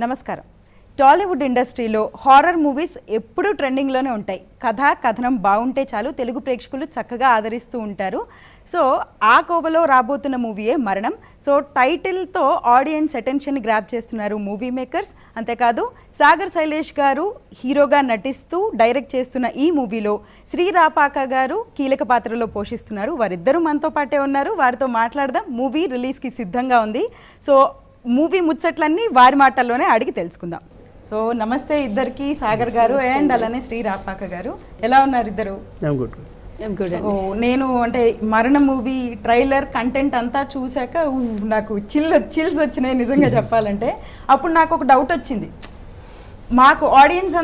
నమస్కారం. టాలీవుడ్ ఇండస్ట్రీలో horror movies ఎప్పుడూ ట్రెండింగ్లోనే ఉంటాయి. కథనం బాగుంటే చాలు తెలుగు ప్రేక్షకులు చక్కగా ఆదరిస్తూ ఉంటారు. సో ఆ కోవలో రాబోతున్న మూవీయే మరణం. సో టైటిల్తో ఆడియన్స్ అటెన్షన్ని గ్రాప్ చేస్తున్నారు మూవీ మేకర్స్. అంతేకాదు సాగర్ శైలేష్ గారు హీరోగా నటిస్తూ డైరెక్ట్ చేస్తున్న ఈ మూవీలో శ్రీ రాపాక గారు కీలక పాత్రలో పోషిస్తున్నారు. వారిద్దరూ మనతో పాటే ఉన్నారు. వారితో మాట్లాడదాం. మూవీ రిలీజ్కి సిద్ధంగా ఉంది. సో మూవీ ముచ్చట్లన్నీ వారి మాటల్లోనే అడిగి తెలుసుకుందాం. సో నమస్తే ఇద్దరికి, సాగర్ గారు అండ్ అలానే శ్రీ రాపాక గారు. ఎలా ఉన్నారు ఇద్దరు? నేను అంటే మరణ మూవీ ట్రైలర్ కంటెంట్ అంతా చూశాక నాకు చిల్స్ వచ్చినాయి నిజంగా చెప్పాలంటే. అప్పుడు నాకు ఒక డౌట్ వచ్చింది. మాకు ఆడియన్స్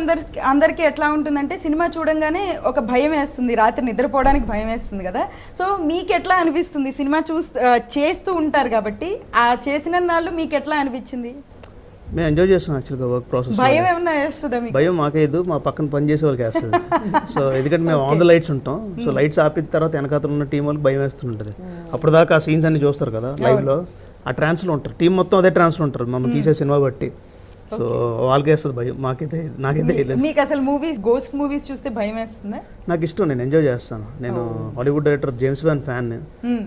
అందరికీ ఎట్లా ఉంటుందంటే సినిమా చూడంగానే ఒక భయం వేస్తుంది, రాత్రి నిద్రపోవడానికి భయం వేస్తుంది కదా. సో మీకు ఎట్లా అనిపిస్తుంది? సినిమా చేస్తూ ఉంటారు కాబట్టి ఆ చేసిన నాళ్ళు మీకు ఎట్లా అనిపించింది? మేము ఎంజాయ్ చేస్తాం యాక్చువల్గా వర్క్ ప్రాసెస్. భయం ఏమన్నా వేస్తుందా? భయం మాకేదు, మా పక్కన పని చేసే వాళ్ళకి వేస్తుంది. సో ఎందుకంటే మేము ఆన్ ద లైట్స్ ఉంటాం. సో లైట్స్ ఆపిన తర్వాత వెనకాతలు ఉన్న టీం వాళ్ళకి భయం వేస్తుంటుంది. అప్పుడు దాకా ఆ సీన్స్ అన్ని చూస్తారు కదా లైవ్లో, ఆ ట్రాన్స్లో ఉంటారు. టీం మొత్తం అదే ట్రాన్స్లో ఉంటారు మనం తీసే సినిమా బట్టి. సో వాళ్ళకి వేస్తుంది భయం, నాకైతే లేదు. మీకు అసలు మూవీస్, గోస్ట్ మూవీస్ చూస్తే భయం వేస్తుందా? నాకు ఇష్టం, నేను ఎంజాయ్ చేస్తాను. నేను Hollywood director James Wan fan.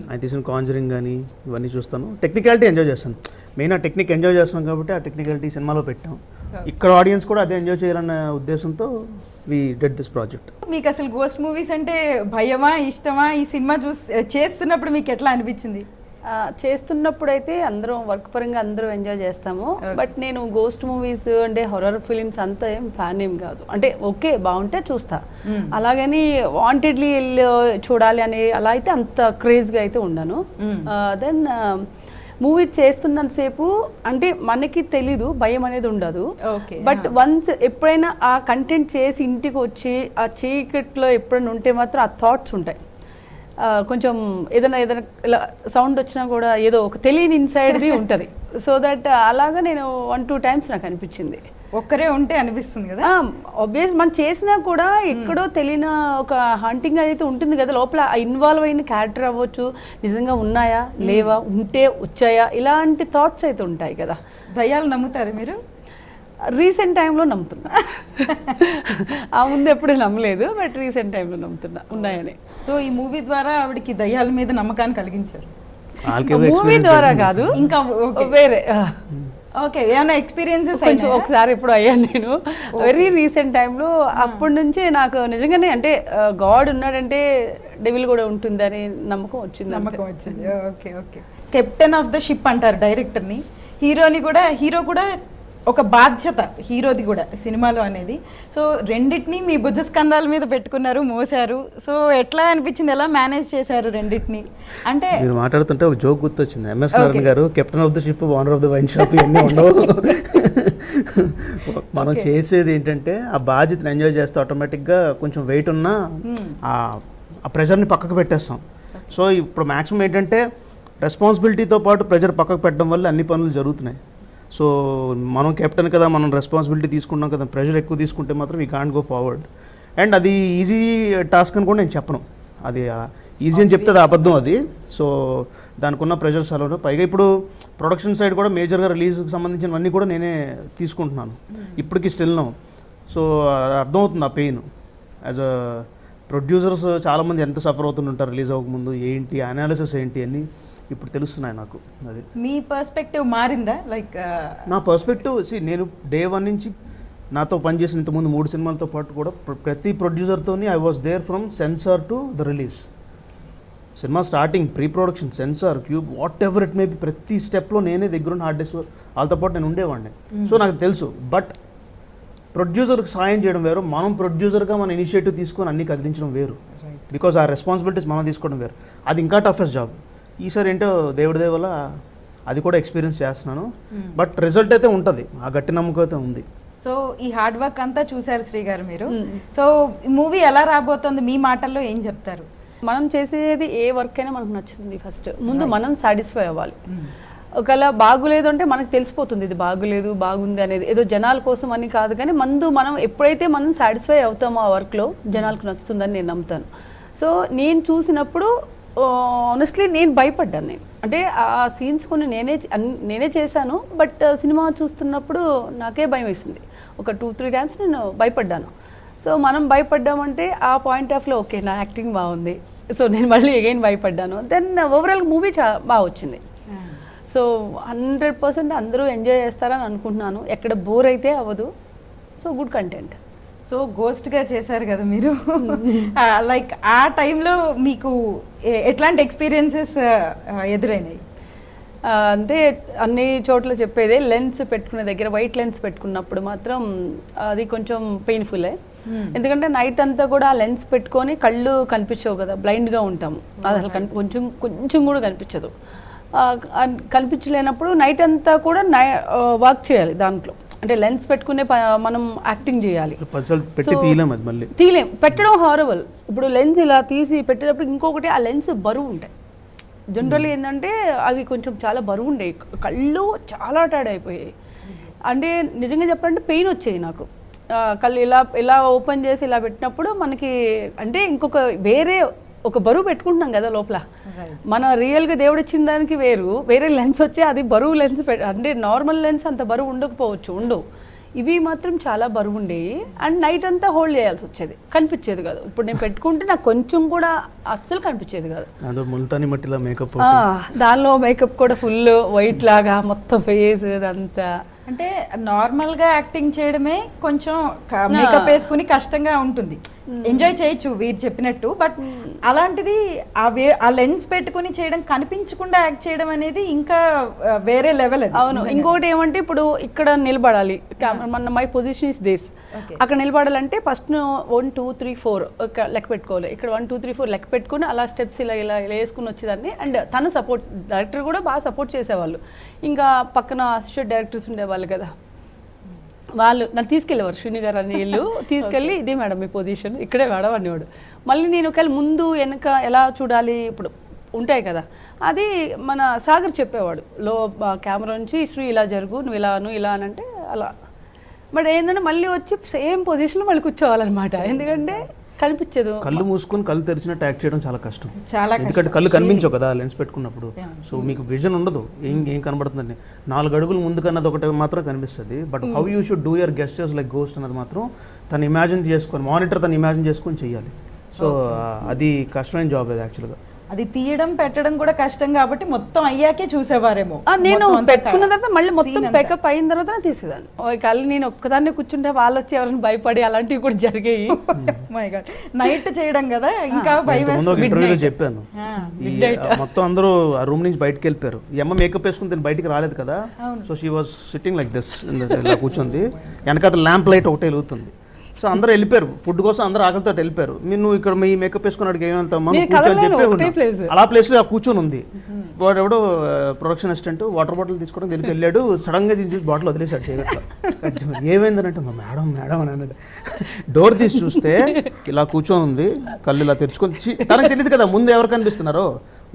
ఆయన తీసిన కాంజరింగ్ కానీ ఇవన్నీ చూస్తాను. టెక్నికాలిటీ ఎంజాయ్ చేస్తాను. మెయిన్ ఆ టెక్నిక్ ఎంజాయ్ చేస్తాం కాబట్టి ఆ టెక్నికాలిటీ సినిమాలో పెట్టాం. ఇక్కడ ఆడియన్స్ కూడా అదే ఎంజాయ్ చేయాలన్న ఉద్దేశంతో వి డెడ్ దిస్ ప్రాజెక్ట్. మీకు అసలు గోస్ట్ మూవీస్ అంటే భయమా, ఇష్టమా? ఈ సినిమా చేస్తున్నప్పుడు మీకు ఎట్లా అనిపించింది? చేస్తున్నప్పుడు అయితే అందరం వర్క్ పరంగా అందరం ఎంజాయ్ చేస్తాము. బట్ నేను గోస్ట్ మూవీస్ అంటే హొరర్ ఫిలిమ్స్ అంతా ఏం ఫ్యాన్ ఏం కాదు. అంటే ఓకే బాగుంటే చూస్తా, అలాగని వాంటెడ్లీ వెళ్ళి చూడాలి అని అలా అయితే అంత క్రేజ్గా అయితే ఉండను. దెన్ మూవీ చేస్తున్నంతసేపు అంటే మనకి తెలీదు, భయం అనేది ఉండదు. బట్ వన్స్ ఎప్పుడైనా ఆ కంటెంట్ చేసి ఇంటికి వచ్చి ఆ చీకట్లో ఎప్పుడైనా ఉంటే మాత్రం ఆ థాట్స్ ఉంటాయి. కొంచెం ఏదైనా ఇలా సౌండ్ వచ్చినా కూడా ఏదో ఒక తెలియని ఇన్సైడ్ది ఉంటుంది. సో దట్ అలాగా నేను 1-2 టైమ్స్ నాకు అనిపించింది. ఒక్కరే ఉంటే అనిపిస్తుంది కదా. ఆబ్వియస్ మనం చేసినా కూడా ఎక్కడో తెలియని ఒక హంటింగ్ అయితే ఉంటుంది కదా లోపల. ఇన్వాల్వ్ అయిన క్యారెక్టర్ అవ్వచ్చు, నిజంగా ఉన్నాయా లేవా, ఉంటే వచ్చాయా, ఇలాంటి థాట్స్ అయితే ఉంటాయి కదా. దయ్యాలు నమ్ముతారు మీరు? రీసెంట్ టైంలో నమ్ముతున్నా. ఆ ముందు ఎప్పుడు నమ్మలేదు, బట్ రీసెంట్ టైంలో నమ్ముతున్నా ఉన్నాయని. సో ఈ మూవీ ద్వారా ఆవిడకి దయ్యాల మీద నమ్మకాన్ని కలిగించారు. మూవీ ద్వారా కాదు, ఇంకా వేరే ఓకే ఏమైనా ఎక్స్పీరియన్సెస్ ఒకసారి ఇప్పుడు అయ్యాను నేను వెరీ రీసెంట్ టైంలో. అప్పటి నుంచి నాకు నిజంగానే అంటే గాడ్ ఉన్నాడంటే డెవిల్ కూడా ఉంటుందని నమ్మకం వచ్చింది. Okay okay. Captain of the ship అంటారు డైరెక్టర్ని. హీరో కూడా ఒక బాధ్యత హీరోది కూడా సినిమాలో అనేది. సో రెండింటినీ మీ భుజ స్కంధాల మీద పెట్టుకున్నారు, మోసారు. సో ఎట్లా అనిపించింది, ఎలా మేనేజ్ చేశారు రెండింటినీ? అంటే మీరు మాట్లాడుతుంటే ఒక జోక్ గుర్తొచ్చింది. ఎంఎస్ నారాయణ గారు captain of the ship, owner of the wine shop ఇవన్నీ ఉండవు. మనం చేసేది ఏంటంటే ఆ బాధ్యతను ఎంజాయ్ చేస్తే ఆటోమేటిక్గా కొంచెం వెయిట్ ఉన్నా ఆ ప్రెషర్ని పక్కకు పెట్టేస్తాం. సో ఇప్పుడు మ్యాక్సిమం ఏంటంటే రెస్పాన్సిబిలిటీతో పాటు ప్రెషర్ పక్కకు పెట్టడం వల్ల అన్ని పనులు జరుగుతున్నాయి. సో మనం కెప్టెన్ కదా, మనం రెస్పాన్సిబిలిటీ తీసుకున్నాం కదా, ప్రెషర్ ఎక్కువ తీసుకుంటే మాత్రం we can't go forward. And అది ఈజీ టాస్క్ అని కూడా నేను చెప్పను. అది ఈజీ అని చెప్తే అది అబద్ధం అది. సో దానికి ఉన్న ప్రెషర్స్ అలా. పైగా ఇప్పుడు ప్రొడక్షన్ సైడ్ కూడా మేజర్గా రిలీజ్కి సంబంధించినవన్నీ కూడా నేనే తీసుకుంటున్నాను ఇప్పటికి స్టిల్ నో. సో అర్థమవుతుంది ఆ పెయిన్. యాజ్ అ ప్రొడ్యూసర్స్ చాలామంది ఎంత సఫర్ అవుతుంటారు రిలీజ్ అవ్వకముందు, ఏంటి అనాలిసిస్ ఏంటి అని ఇప్పుడు తెలుస్తున్నాయి నాకు. అది మీ పర్స్పెక్టివ్ మారిందా? లైక్ నా పర్స్పెక్టివ్ నేను డే 1 నుంచి నాతో పనిచేసిన ఇంతకుముందు 3 సినిమాలతో పాటు కూడా ప్రతి ప్రొడ్యూసర్తోని I was there from censor to the release. సినిమా starting, pre production, censor, cube, whatever it may be, ప్రతి స్టెప్లో నేనే దగ్గరున్న హార్డ్ డిస్క్ వాళ్ళతో పాటు నేను ఉండేవాడిని. సో నాకు తెలుసు. బట్ ప్రొడ్యూసర్కి సాయం చేయడం వేరు, మనం ప్రొడ్యూసర్గా మన ఇనిషియేటివ్ తీసుకొని అన్ని కదిలించడం వేరు. బికాజ్ ఆ రెస్పాన్సిబిలిటీస్ మనం తీసుకోవడం వేరు. అది ఇంకా టఫెస్ట్ జాబ్. ఈసారి ఏంటో దేవుడి దయ వల్ల అది కూడా ఎక్స్పీరియన్స్ చేస్తున్నాను. బట్ రిజల్ట్ అయితే ఉంటుంది, ఆ గట్టి నమ్మకం అయితే ఉంది. సో ఈ హార్డ్ వర్క్ అంతా చూసారు శ్రీ గారు మీరు. సో ఈ మూవీ ఎలా రాబోతుంది మీ మాటల్లో ఏం చెప్తారు? మనం చేసేది ఏ వర్క్ అయినా మనకు నచ్చుతుంది. ఫస్ట్ ముందు మనం సాటిస్ఫై అవ్వాలి. ఒకవేళ బాగులేదు అంటే మనకు తెలిసిపోతుంది ఇది బాగులేదు బాగుంది అనేది. ఏదో జనాల కోసం అని కాదు, కానీ మనం ఎప్పుడైతే మనం సాటిస్ఫై అవుతామో ఆ వర్క్లో జనాలకు నచ్చుతుందని నేను నమ్ముతాను. సో నేను చూసినప్పుడు ఆనెస్ట్లీ నేను భయపడ్డాను. నేను అంటే ఆ సీన్స్ కొన్ని నేనే చేశాను. బట్ సినిమా చూస్తున్నప్పుడు నాకే భయం వేసింది. ఒక 2-3 టైమ్స్ నేను భయపడ్డాను. సో మనం భయపడ్డామంటే ఆ పాయింట్ ఆఫ్లో ఓకే నా యాక్టింగ్ బాగుంది, సో నేను మళ్ళీ అగైన్ భయపడ్డాను. దెన్ ఓవరాల్ మూవీ చాలా బాగా వచ్చింది. సో 100% అందరూ ఎంజాయ్ చేస్తారని అనుకుంటున్నాను. ఎక్కడ బోర్ అయితే అవ్వదు. So good content. సో గోస్ట్గా చేశారు కదా మీరు, లైక్ ఆ టైంలో మీకు ఎట్లాంటి ఎక్స్పీరియన్సెస్ ఎదురైనాయి? అంటే అన్ని చోట్ల చెప్పేదే, లెన్స్ పెట్టుకునే దగ్గర వైట్ లెన్స్ పెట్టుకున్నప్పుడు మాత్రం అది కొంచెం పెయిన్ఫుల్లే. ఎందుకంటే నైట్ అంతా కూడా ఆ లెన్స్ పెట్టుకొని కళ్ళు కనిపించవు కదా, బ్లైండ్గా ఉంటాము. అది అసలు కొంచెం కూడా కనిపించదు. కనిపించలేనప్పుడు నైట్ అంతా కూడా వర్క్ చేయాలి దాంట్లో. అంటే లెన్స్ పెట్టుకునే మనం యాక్టింగ్ చేయాలి. తీలేం, పెట్టడం హారబుల్. ఇప్పుడు లెన్స్ ఇలా తీసి పెట్టేటప్పుడు ఇంకొకటి ఆ లెన్స్ బరువు ఉంటాయి. జనరల్లీ ఏంటంటే అవి కొంచెం చాలా బరువు ఉండేవి, కళ్ళు చాలా టైర్డ్ అయిపోయాయి. అంటే నిజంగా చెప్పాలంటే పెయిన్ వచ్చేది నాకు. కళ్ళు ఇలా ఓపెన్ చేసి ఇలా పెట్టినప్పుడు మనకి అంటే ఇంకొక వేరే ఒక బరువు పెట్టుకుంటున్నాం కదా లోపల. మన రియల్గా దేవుడు ఇచ్చిన దానికి వేరే లెన్స్ వచ్చి అది బరువు లెన్స్ అంటే నార్మల్ లెన్స్ అంత బరువు ఉండవు. ఇవి మాత్రం చాలా బరువు ఉండేవి. అండ్ నైట్ అంతా హోల్డ్ చేయాల్సి వచ్చేది, కనిపించేది కాదు. ఇప్పుడు నేను పెట్టుకుంటే నాకు కొంచెం కూడా అస్సలు కనిపించేది కాదు. దానిలో మేకప్ కూడా ఫుల్ వైట్ లాగా మొత్తం ఫేస్ అదంతా. అంటే నార్మల్గా యాక్టింగ్ చేయడమే కొంచెం మేకప్ వేసుకుని కష్టంగా ఉంటుంది. ఎంజాయ్ చేయొచ్చు వీరు చెప్పినట్టు, బట్ అలాంటిది ఆ లెన్స్ పెట్టుకుని చేయడం, కనిపించకుండా యాక్ట్ చేయడం అనేది ఇంకా వేరే లెవెల్. అవును. ఇంకోటి ఏమంటే ఇప్పుడు ఇక్కడ నిలబడాలి, మై పొజిషన్ ఇస్ దిస్. అక్కడ నిలబడాలంటే ఫస్ట్ 1 2 3 4 లెక్క పెట్టుకోవాలి. ఇక్కడ 1 2 3 4 లెక్క పెట్టుకుని అలా స్టెప్స్ ఇలా వేసుకుని వచ్చేదాన్ని. అండ్ తన సపోర్ట్, డైరెక్టర్ కూడా బాగా సపోర్ట్ చేసేవాళ్ళు. ఇంకా పక్కన అసిస్టెంట్ డైరెక్టర్స్ ఉండేవాళ్ళు కదా, వాళ్ళు నన్ను తీసుకెళ్ళేవారు. శ్రీని గారు అని వీళ్ళు తీసుకెళ్ళి ఇదే మేడం మీ పొజిషన్, ఇక్కడే మేడం అనేవాడు. మళ్ళీ నేను ఒకవేళ ముందు వెనక ఎలా చూడాలి ఇప్పుడు ఉంటాయి కదా, అది మన సాగర్ చెప్పేవాడు. కెమెరా నుంచి శ్రీ ఇలా జరుగు, నువ్వు ఇలా అని అంటే అలా. బట్ ఏంటంటే మళ్ళీ వచ్చి సేమ్ పొజిషన్లో మళ్ళీ కూర్చోవాలన్నమాట. ఎందుకంటే కనిపించదు. కళ్ళు మూసుకొని కళ్ళు తెరిచినట్టు యాక్ట్ చేయడం చాలా కష్టం. ఎందుకంటే కళ్ళు కనిపించవు కదా లెన్స్ పెట్టుకున్నప్పుడు. సో మీకు విజన్ ఉండదు, ఏం కనబడుతుందండి. 4 అడుగులు ముందు కన్నది ఒకటి మాత్రం కనిపిస్తుంది. But how you should do your gestures like ghost అన్నది మాత్రం తను ఇమాజిన్ చేసుకొని, మానిటర్ తను ఇమాజిన్ చేసుకొని చెయ్యాలి. సో అది కష్టమైన జాబ్ అది యాక్చువల్గా. అది తీయడం పెట్టడం కూడా కష్టం కాబట్టి మొత్తం అయ్యాకే చూసేవారేమో. నేను పెట్టుకున్న తర్వాత మళ్ళీ మొత్తం పేకప్ అయిన తర్వాత తీసేదాన్ని. కళ్ళు నేను ఒక్కదాన్ని కూర్చుంటే వాళ్ళు వచ్చి ఎవరైనా భయపడి అలాంటివి కూడా జరిగాయి. నైట్ చేయడం కదా ఇంకా భయం. ఇంటర్వ్యూలో చెప్పాను, మొత్తం అందరూ ఆ రూమ్ నుంచి బయటకు వెళ్ళిపోయారు. ఈ అమ్మ మేకప్ వేసుకుని తిని బయటికి రాలేదు కదా. So she was sitting like this, ఇలా కూర్చుంది. వెనకాల ల్యాంప్ లైట్ ఒకటే వెలుగుతుంది. సో అందరూ వెళ్ళిపోయారు, ఫుడ్ కోసం అందరూ ఆకలితో వెళ్ళిపోయారు. నువ్వు ఇక్కడ మీ మేకప్ వేసుకున్నాడు ఏమంటావు కూర్చొని చెప్పి అలా ప్లేస్లో కూర్చొని ఉంది. వాడు ఎవడో ప్రొడక్షన్ అసిస్టెంట్ వాటర్ బాటిల్ తీసుకోవడం దగ్గరికి వెళ్ళాడు. సడన్గా చూసి బాటిల్ వదిలేసాడు చేయగట్లా. ఏమైందనంటే మేడం అని అన్నది. డోర్ తీసి చూస్తే ఇలా కూర్చొని ఉంది, కళ్ళు ఇలా తెరుచుకొని. తనకు తెలియదు కదా ముందు ఎవరు కనిపిస్తున్నారో.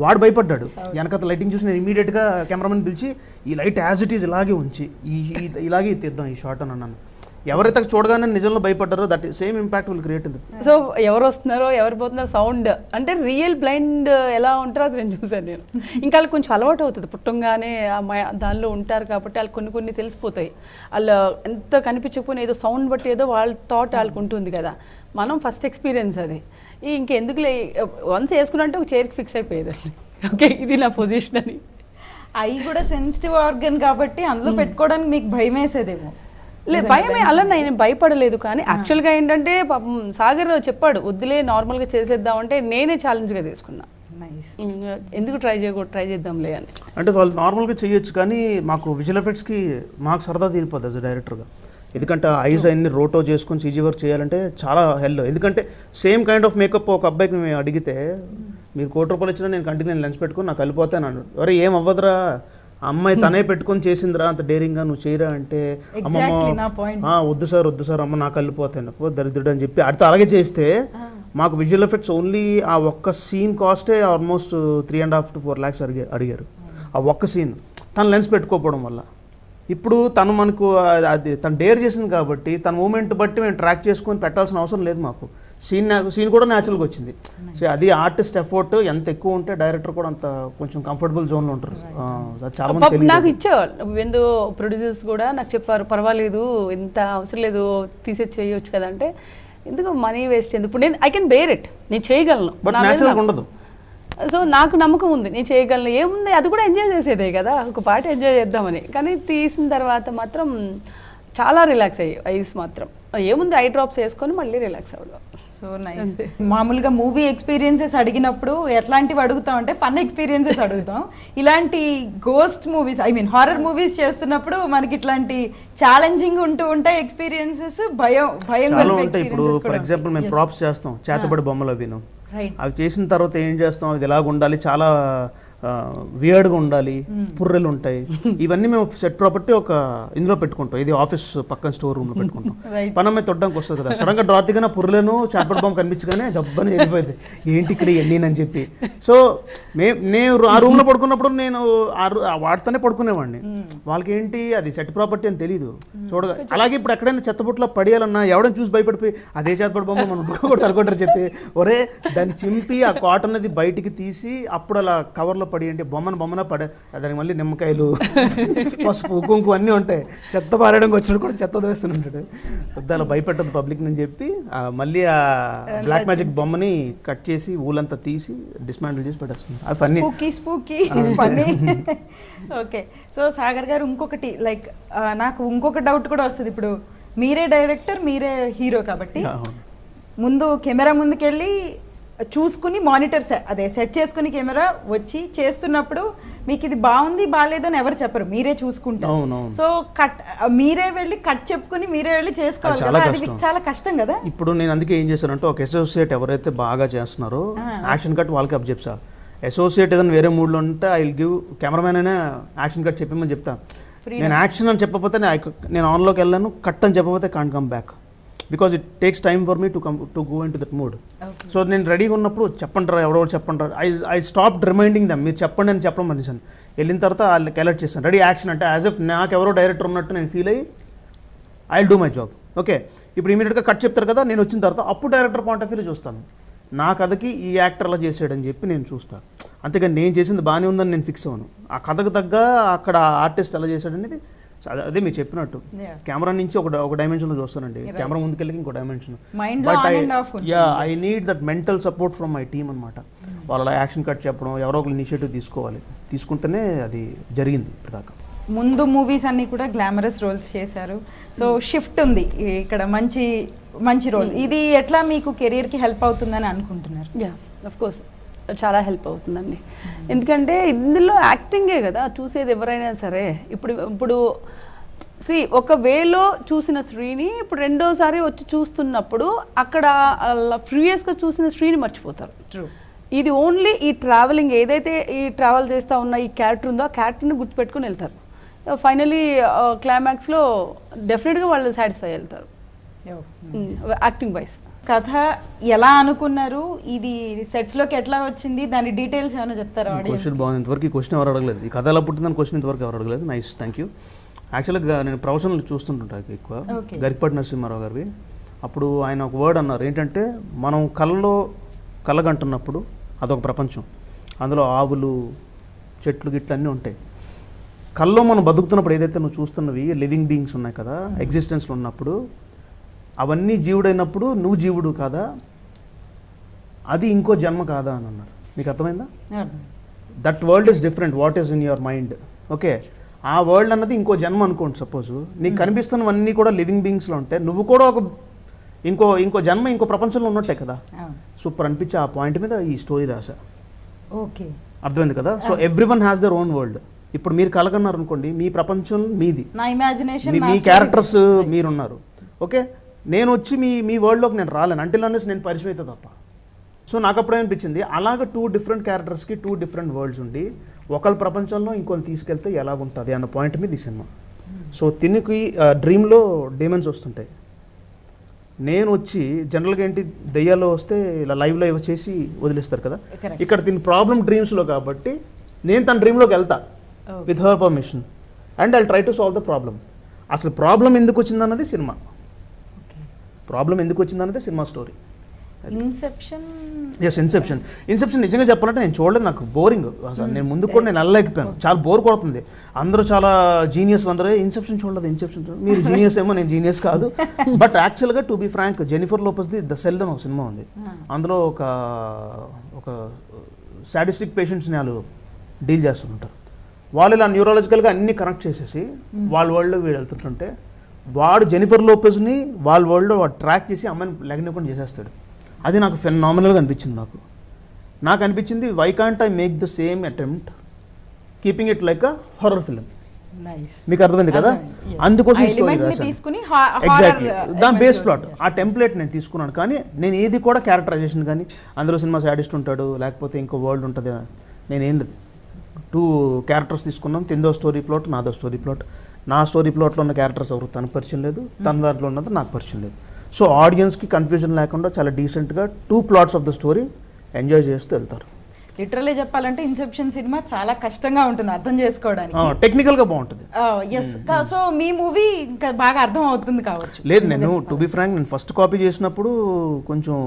వాడు భయపడ్డాడు. వెనకాల లైటింగ్ చూసి నేను ఇమీడియట్గా కెమెరామెన్ పిలిచి ఈ లైట్ యాజ్ ఇట్ ఈజ్ ఇలాగే ఉంచి ఇలాగే తీద్దాం ఈ షాట్ అని అన్నాను. ఎవరైతే చూడగానే నిజంలో భయపడ్డారో that same impact will create. So ఎవరు వస్తున్నారో ఎవరు పోతున్నారో సౌండ్ అంటే రియల్ బ్లైండ్ ఎలా ఉంటారో అది నేను చూసాను నేను. ఇంకా వాళ్ళకి కొంచెం అలవాటు అవుతుంది, పుట్టంగానే దానిలో ఉంటారు కాబట్టి వాళ్ళకి కొన్ని తెలిసిపోతాయి. వాళ్ళు ఎంత కనిపించకపోయినా ఏదో సౌండ్ బట్టి ఏదో వాళ్ళ థాట్ వాళ్ళకి ఉంటుంది కదా. మనం ఫస్ట్ ఎక్స్పీరియన్స్ అది. ఇంకెందుకులే వన్స్ వేసుకున్నట్టే ఒక చైర్కి ఫిక్స్ అయిపోయేది. ఓకే ఇది నా పొజిషన్ అని. అవి కూడా సెన్సిటివ్ ఆర్గన్ కాబట్టి అందులో పెట్టుకోవడానికి మీకు భయం వేసేదేమో. భయమే అలా నేను భయపడలేదు. కానీ యాక్చువల్గా ఏంటంటే సాగర్ చెప్పాడు వద్దులే నార్మల్గా చేసేద్దామంటే నేనే ఛాలెంజ్గా తీసుకున్నా. ఎందుకు ట్రై చేద్దాంలే అని. అంటే వాళ్ళు నార్మల్గా చేయొచ్చు కానీ మాకు విజువల్ ఎఫెక్ట్స్కి మాకు సరదా తీరిపోద్ది యాజ్ డైరెక్టర్గా. ఎందుకంటే ఐస్ అన్ని రోటో చేసుకొని సీజీ వర్క్ చేయాలంటే చాలా హెల్. ఎందుకంటే సేమ్ కైండ్ ఆఫ్ మేకప్ ఒక అబ్బాయికి మేము అడిగితే మీరు ₹1 ఇచ్చినా నేను కంటిన్యూ లెన్స్ పెట్టుకుని నాకు వెళ్ళిపోతాను అన్నాడు. అరే ఏం అవ్వదురా, అమ్మాయి తనే పెట్టుకొని చేసిందిరా, అంత డేరింగ్గా నువ్వు చేయరా అంటే అమ్మమ్మ వద్దు సార్ అమ్మ నాకు వెళ్ళిపోతాను దరిద్రుడు అని చెప్పి అడితే అలాగే చేస్తే మాకు విజువల్ ఎఫెక్ట్స్ ఓన్లీ ఆ ఒక్క సీన్ కాస్టే ఆల్మోస్ట్ 3.5 to 4 lakhs అడిగారు. ఆ ఒక్క సీన్ తను లెన్స్ పెట్టుకోకపోవడం వల్ల. ఇప్పుడు తను మనకు అది తను డేర్ చేసింది కాబట్టి తన మూమెంట్ బట్టి మేము ట్రాక్ చేసుకొని పెట్టాల్సిన అవసరం లేదు. మాకు సీన్ కూడా న్యాచురల్గా వచ్చింది. సో అది ఆర్టిస్ట్ ఎఫర్ట్ ఎంత ఎక్కువ ఉంటే డైరెక్టర్ కూడా అంత కొంచెం కంఫర్టబుల్ జోన్లో ఉంటారు. చాలా మంది నాకు తెలియదు. ఇచ్చేవాళ్ళు ఎందు ప్రొడ్యూసర్స్ కూడా నాకు చెప్పారు, పర్వాలేదు ఇంత అవసరం లేదు తీసేసి చేయొచ్చు కదా అంటే, ఎందుకు మనీ వేస్ట్ ఎందుకు, ఇప్పుడు నేను ఐ కెన్ బేర్ ఇట్, నేను చేయగలను, బట్ న్యాచురల్గా ఉండదు. సో నాకు నమ్మకం ఉంది నేను చేయగలను, ఏముంది అది కూడా ఎంజాయ్ చేసేదే కదా, ఒక పాట ఎంజాయ్ చేద్దామని. కానీ తీసిన తర్వాత మాత్రం చాలా రిలాక్స్ అయ్యి ఐస్ మాత్రం ఏముంది ఐ డ్రాప్స్ వేసుకొని మళ్ళీ రిలాక్స్ అవ్వడం. So nice. మామూలుగా మూవీ ఎక్స్పీరియన్సెస్ అడిగినప్పుడు ఎట్లాంటివి అడుగుతాం అంటే ఫన్ ఎక్స్పీరియన్సెస్ అడుగుతాం. ఇలాంటి ghost movies I mean horror movies చేస్తున్నప్పుడు మనకి ఇట్లాంటి ఛాలెంజింగ్ ఉంటూ ఉంటాయి ఎక్స్పీరియన్సెస్, భయం చాలా ఉంటాయి. ఇప్పుడు ఫర్ ఎగ్జాంపుల్ మేము ప్రాప్స్ చేస్తాం, చేతబడి బొమ్మలు అవిను, అవి చేసిన తర్వాత ఏం చేస్తాం, అది ఎలాగ ఉండాలి, చాలా వియర్డ్గా ఉండాలి, పుర్రెలు ఉంటాయి, ఇవన్నీ మేము సెట్ ప్రాపర్టీ ఒక ఇందులో పెట్టుకుంటాం. ఇది ఆఫీస్ పక్కన స్టోర్ రూమ్లో పెట్టుకుంటాం. పనమ్మే తొట్టడానికి వస్తుంది కదా, సడన్గా డ్రా దిగిన పుర్రెలను చేపల బొమ్మ కనిపించగానే జబ్బని వెళ్ళిపోయింది, ఏంటి ఇక్కడ ఎన్నీనని చెప్పి. సో నేను ఆ రూమ్లో పడుకున్నప్పుడు నేను వాటితోనే పడుకునేవాడిని. వాళ్ళకి ఏంటి అది సెట్ ప్రాపర్టీ అని తెలీదు చూడగా. అలాగే ఇప్పుడు ఎక్కడైనా చెత్తబుట్లో పడేయాలన్నా ఎవడైనా చూసి భయపడిపోయి అదే చేతపడి బొమ్మ మనం కూడా తలకొట్టరు చెప్పి, ఒరే దాన్ని చింపి ఆ కాటన్ అది బయటికి తీసి అప్పుడు అలా కవర్లో పడి అంటే బొమ్మన పడే, దానికి మళ్ళీ నిమ్మకాయలు పసుపు కుంకు అన్నీ ఉంటాయి. చెత్త పారేయడానికి వచ్చినప్పుడు కూడా చెత్త వేస్తుంటాడు, అలా భయపెట్టదు పబ్లిక్ అని చెప్పి మళ్ళీ ఆ బ్లాక్ మ్యాజిక్ బొమ్మని కట్ చేసి ఊలంతా తీసి డిస్మాంటిల్ చేసి పెట్టేస్తుంది. అది ఫన్నీ. ఓకే. సో సాగర్ గారు ఇంకొకటి లైక్ నాకు ఇంకొక డౌట్ కూడా వస్తుంది. ఇప్పుడు మీరే డైరెక్టర్, మీరే హీరో కాబట్టి ముందు కెమెరా ముందుకెళ్ళి చూసుకుని మానిటర్ అదే సెట్ చేసుకుని కెమెరా వచ్చి చేస్తున్నప్పుడు మీకు ఇది బాగుంది బాగాలేదని ఎవరు చెప్పరు, మీరే చూసుకుంటారు. సో కట్ మీరే వెళ్ళి కట్ చెప్పుకుని మీరే వెళ్ళి చేసుకోవాలి కదా, అది చాలా కష్టం కదా. ఇప్పుడు నేను అందుకే ఏం చేశానంటే ఒక అసోసియేట్ ఎవరైతే బాగా చేస్తున్నారో యాక్షన్ కట్ వాళ్ళకి అప్ చెప్తా. అసోసియేట్ ఏదైనా వేరే మూడ్లో ఉంటే ఐ విల్ గివ్ కెమెరామెన్ అయినా యాక్షన్ కట్ చెప్పమని చెప్తా. నేను యాక్షన్ అని చెప్పకపోతే నేను ఆన్లోకి వెళ్ళాను, కట్ అని చెప్పకపోతే can't come back, because it takes time for me to go in to that mood. So నేను రెడీగా ఉన్నప్పుడు చెప్పంటారా ఎవరెవరు చెప్పంటారు, ఐ స్టాప్ రిమైండింగ్ దమ్, మీరు చెప్పండి అని చెప్పడం మనిషిని. వెళ్ళిన తర్వాత వాళ్ళకి అలర్ట్ చేస్తాను, రెడీ యాక్షన్ అంటే యాజ్ ఎఫ్ నాకు ఎవరో డైరెక్టర్ ఉన్నట్టు నేను ఫీల్ అయ్యి I will do my job. Okay, ఇప్పుడు ఇమీడియట్గా కట్ చెప్తారు కదా, నేను వచ్చిన తర్వాత అప్పుడు డైరెక్టర్ పాయింట్ ఆఫ్ వ్యూలో చూస్తాను, నా కథకి ఈ యాక్టర్ అలా చేసాడని చెప్పి నేను చూస్తాను. అంతేగాని నేను చేసింది బాగానే ఉందని నేను ఫిక్స్ అవ్వను, ఆ కథకు తగ్గ అక్కడ ఆర్టిస్ట్ ఎలా చేశాడనేది. అదే మీరు చెప్పినట్టు కెమెరా నుంచి ఒక డైమెన్షన్లో చూస్తానండి, కెమెరా ముందుకెళ్ళి ఇంకో dimension. But I need that mental support from my team అనమాట. వాళ్ళ యాక్షన్ కట్ చెప్పడం, ఎవరో ఒకరు ఇనిషియేటివ్ తీసుకోవాలి, తీసుకుంటేనే అది జరిగింది ఇప్పటిదాకా. ముందు మూవీస్ అన్నీ కూడా గ్లామరస్ రోల్స్ చేశారు, సో షిఫ్ట్ ఉంది ఇక్కడ, మంచి రోల్. ఇది ఎట్లా మీకు కెరీర్కి హెల్ప్ అవుతుందని అనుకుంటున్నారు? ఆఫ్ కోర్స్ చాలా హెల్ప్ అవుతుందండి, ఎందుకంటే ఇందులో యాక్టింగే కదా చూసేది ఎవరైనా సరే. ఇప్పుడు ఒక వేలో చూసిన శ్రీని ఇప్పుడు రెండోసారి వచ్చి చూస్తున్నప్పుడు అక్కడ ప్రీవియస్గా చూసిన శ్రీని మర్చిపోతారు. ట్రూ. ఇది ఓన్లీ ఈ ట్రావెలింగ్ ఏదైతే ఈ ట్రావెల్ చేస్తూ ఉన్న ఈ క్యారెక్టర్ ఉందో ఆ క్యారెక్టర్ని గుర్తుపెట్టుకుని వెళ్తారు. ఫైనలీ క్లైమాక్స్లో డెఫినెట్గా వాళ్ళు సాటిస్ఫై వెళ్తారు యాక్టింగ్ వైజ్. కథ ఎలా అనుకున్నారు, ఇది సెట్స్లోకి ఎట్లా వచ్చింది, దాని డీటెయిల్స్ ఏమైనా చెప్తారా? క్వశ్చన్ బాగుంది, ఇంతవరకు ఈ క్వశ్చన్ ఎవరు అడగలేదు, ఈ కథ ఎలా పుట్టిందని క్వశ్చన్ ఇంతవరకు ఎవరు అడగలేదు. Nice, thank you. యాక్చువల్గా నేను ప్రవచనాలు చూస్తుంటాను ఎక్కువ, గరికపాటి నరసింహారావు గారివి. అప్పుడు ఆయన ఒక వర్డ్ అన్నారు, ఏంటంటే మనం కళ్ళగంటున్నప్పుడు అదొక ప్రపంచం, అందులో ఆవులు చెట్లు గిట్లు అన్నీ ఉంటాయి. కళ్ళలో మనం బతుకుతున్నప్పుడు ఏదైతే నువ్వు చూస్తున్నవి లివింగ్ బీయింగ్స్ ఉన్నాయి కదా, ఎగ్జిస్టెన్స్లో ఉన్నప్పుడు అవన్నీ జీవుడైనప్పుడు నువ్వు జీవుడు కాదా, అది ఇంకో జన్మ కాదా అని అన్నారు. మీకు అర్థమైందా? That world is different, what is in your mind. Okay, ఆ వరల్డ్ అన్నది ఇంకో జన్మ అనుకోండి. సపోజ్ నీకు కనిపిస్తున్నవన్నీ కూడా లివింగ్ బీయింగ్స్లో ఉంటే నువ్వు కూడా ఒక ఇంకో జన్మ ఇంకో ప్రపంచంలో ఉన్నట్టే కదా. సూపర్ అనిపించి ఆ పాయింట్ మీద ఈ స్టోరీ రాసా. ఓకే, అర్థమైంది కదా. So every one has their own world. ఇప్పుడు మీరు కలగన్నారు అనుకోండి, మీ ప్రపంచం మీది, నా ఇమాజినేషన్, మీ క్యారెక్టర్స్ మీరున్నారు. ఓకే, నేను వచ్చి మీ వరల్డ్లోకి నేను రాలేను అంటిల్ అనేసి నేను పరిచయం అవుతా తప్ప. సో నాకు అప్పుడే అనిపించింది అలాగ 2 డిఫరెంట్ క్యారెక్టర్స్కి 2 డిఫరెంట్ వరల్డ్స్ ఉండి ఒకళ్ళ ప్రపంచంలో ఇంకొకరు తీసుకెళ్తే ఎలా ఉంటుంది అన్న పాయింట్ మీద ఈ సినిమా. సో తినికి డ్రీమ్లో డేమన్స్ వస్తుంటాయి, నేను వచ్చి జనరల్గా ఏంటి దెయ్యాల్లో వస్తే ఇలా లైవ్లో చేసి వదిలేస్తారు కదా, ఇక్కడ దీని ప్రాబ్లం డ్రీమ్స్లో కాబట్టి నేను తన డ్రీమ్లోకి వెళ్తా with her permission and I try to solve the problem. అసలు ప్రాబ్లం ఎందుకు వచ్చిందన్నది సినిమా, ప్రాబ్లం ఎందుకు వచ్చిందన్నది సినిమా స్టోరీ. ఇన్సెప్షన్ నిజంగా చెప్పాలంటే నేను చూడలేదు, నాకు బోరింగ్ అసలు. నేను ముందు కూడా నేను వెళ్ళలేకపోయాను, చాలా బోర్ కొడుతుంది. అందరూ చాలా జీనియస్, అందరూ ఇన్సెప్షన్ చూడలేదు. మీరు జీనియస్ ఏమో, నేను జీనియస్ కాదు. బట్ యాక్చువల్గా టు బి ఫ్రాంక్, జెనిఫర్ లోపస్ది ద సెల్ అని ఒక సినిమా ఉంది. అందులో ఒక సాడిస్టిక్ పేషెంట్స్ని వాళ్ళు డీల్ చేస్తుంటారు. వాళ్ళు ఇలా న్యూరాలజికల్గా అన్ని కనెక్ట్ చేసేసి వాళ్ళ వరల్డ్లో వీడు వెళ్తుంటుంటే, వాడు జెనిఫర్ లోపెజ్ని వాళ్ళ వరల్డ్లో వాడు ట్రాక్ చేసి అమ్మాయిని లెగనివ్వకుండా చేసేస్తాడు. అది నాకు ఫెనామినల్గా అనిపించింది. నాకు అనిపించింది, why can't I make the same attempt keeping it like a horror film. మీకు అర్థమైంది కదా, అందుకోసం స్టోరీ రాశాను. ఎగ్జాక్ట్లీ దాని బేస్ ప్లాట్, ఆ టెంప్లెట్ నేను తీసుకున్నాను. కానీ నేను ఏది కూడా క్యారెక్టరైజేషన్ కానీ, అందులో సినిమా సాడిస్ట్ ఉంటాడు లేకపోతే ఇంకో వరల్డ్ ఉంటుంది, నేనేం లేదు. 2 క్యారెక్టర్స్ తీసుకున్నాం, తిందో స్టోరీ ప్లాట్, నాదో స్టోరీ ప్లాట్. నా స్టోరీ ప్లాట్లో ఉన్న క్యారెక్టర్స్ ఎవరు తనకు పరిచయం లేదు, తన దాంట్లో ఉన్నది నాకు పరిచయం లేదు. సో ఆడియన్స్కి కన్ఫ్యూజన్ లేకుండా చాలా డీసెంట్గా 2 plots of the story enjoy చేస్తూ వెళ్తారు. లిటరల్లీ చెప్పాలంటే ఇన్సెప్షన్ సినిమా చాలా కష్టంగా ఉంటుంది అర్థం చేసుకోవడానికి, టెక్నికల్గా బాగుంటుంది. సో మీ మూవీ ఇంకా బాగా అర్థం అవుతుంది కావచ్చు. లేదు, నేను టు బి ఫ్రాంక్, నేను ఫస్ట్ కాపీ చేసినప్పుడు కొంచెం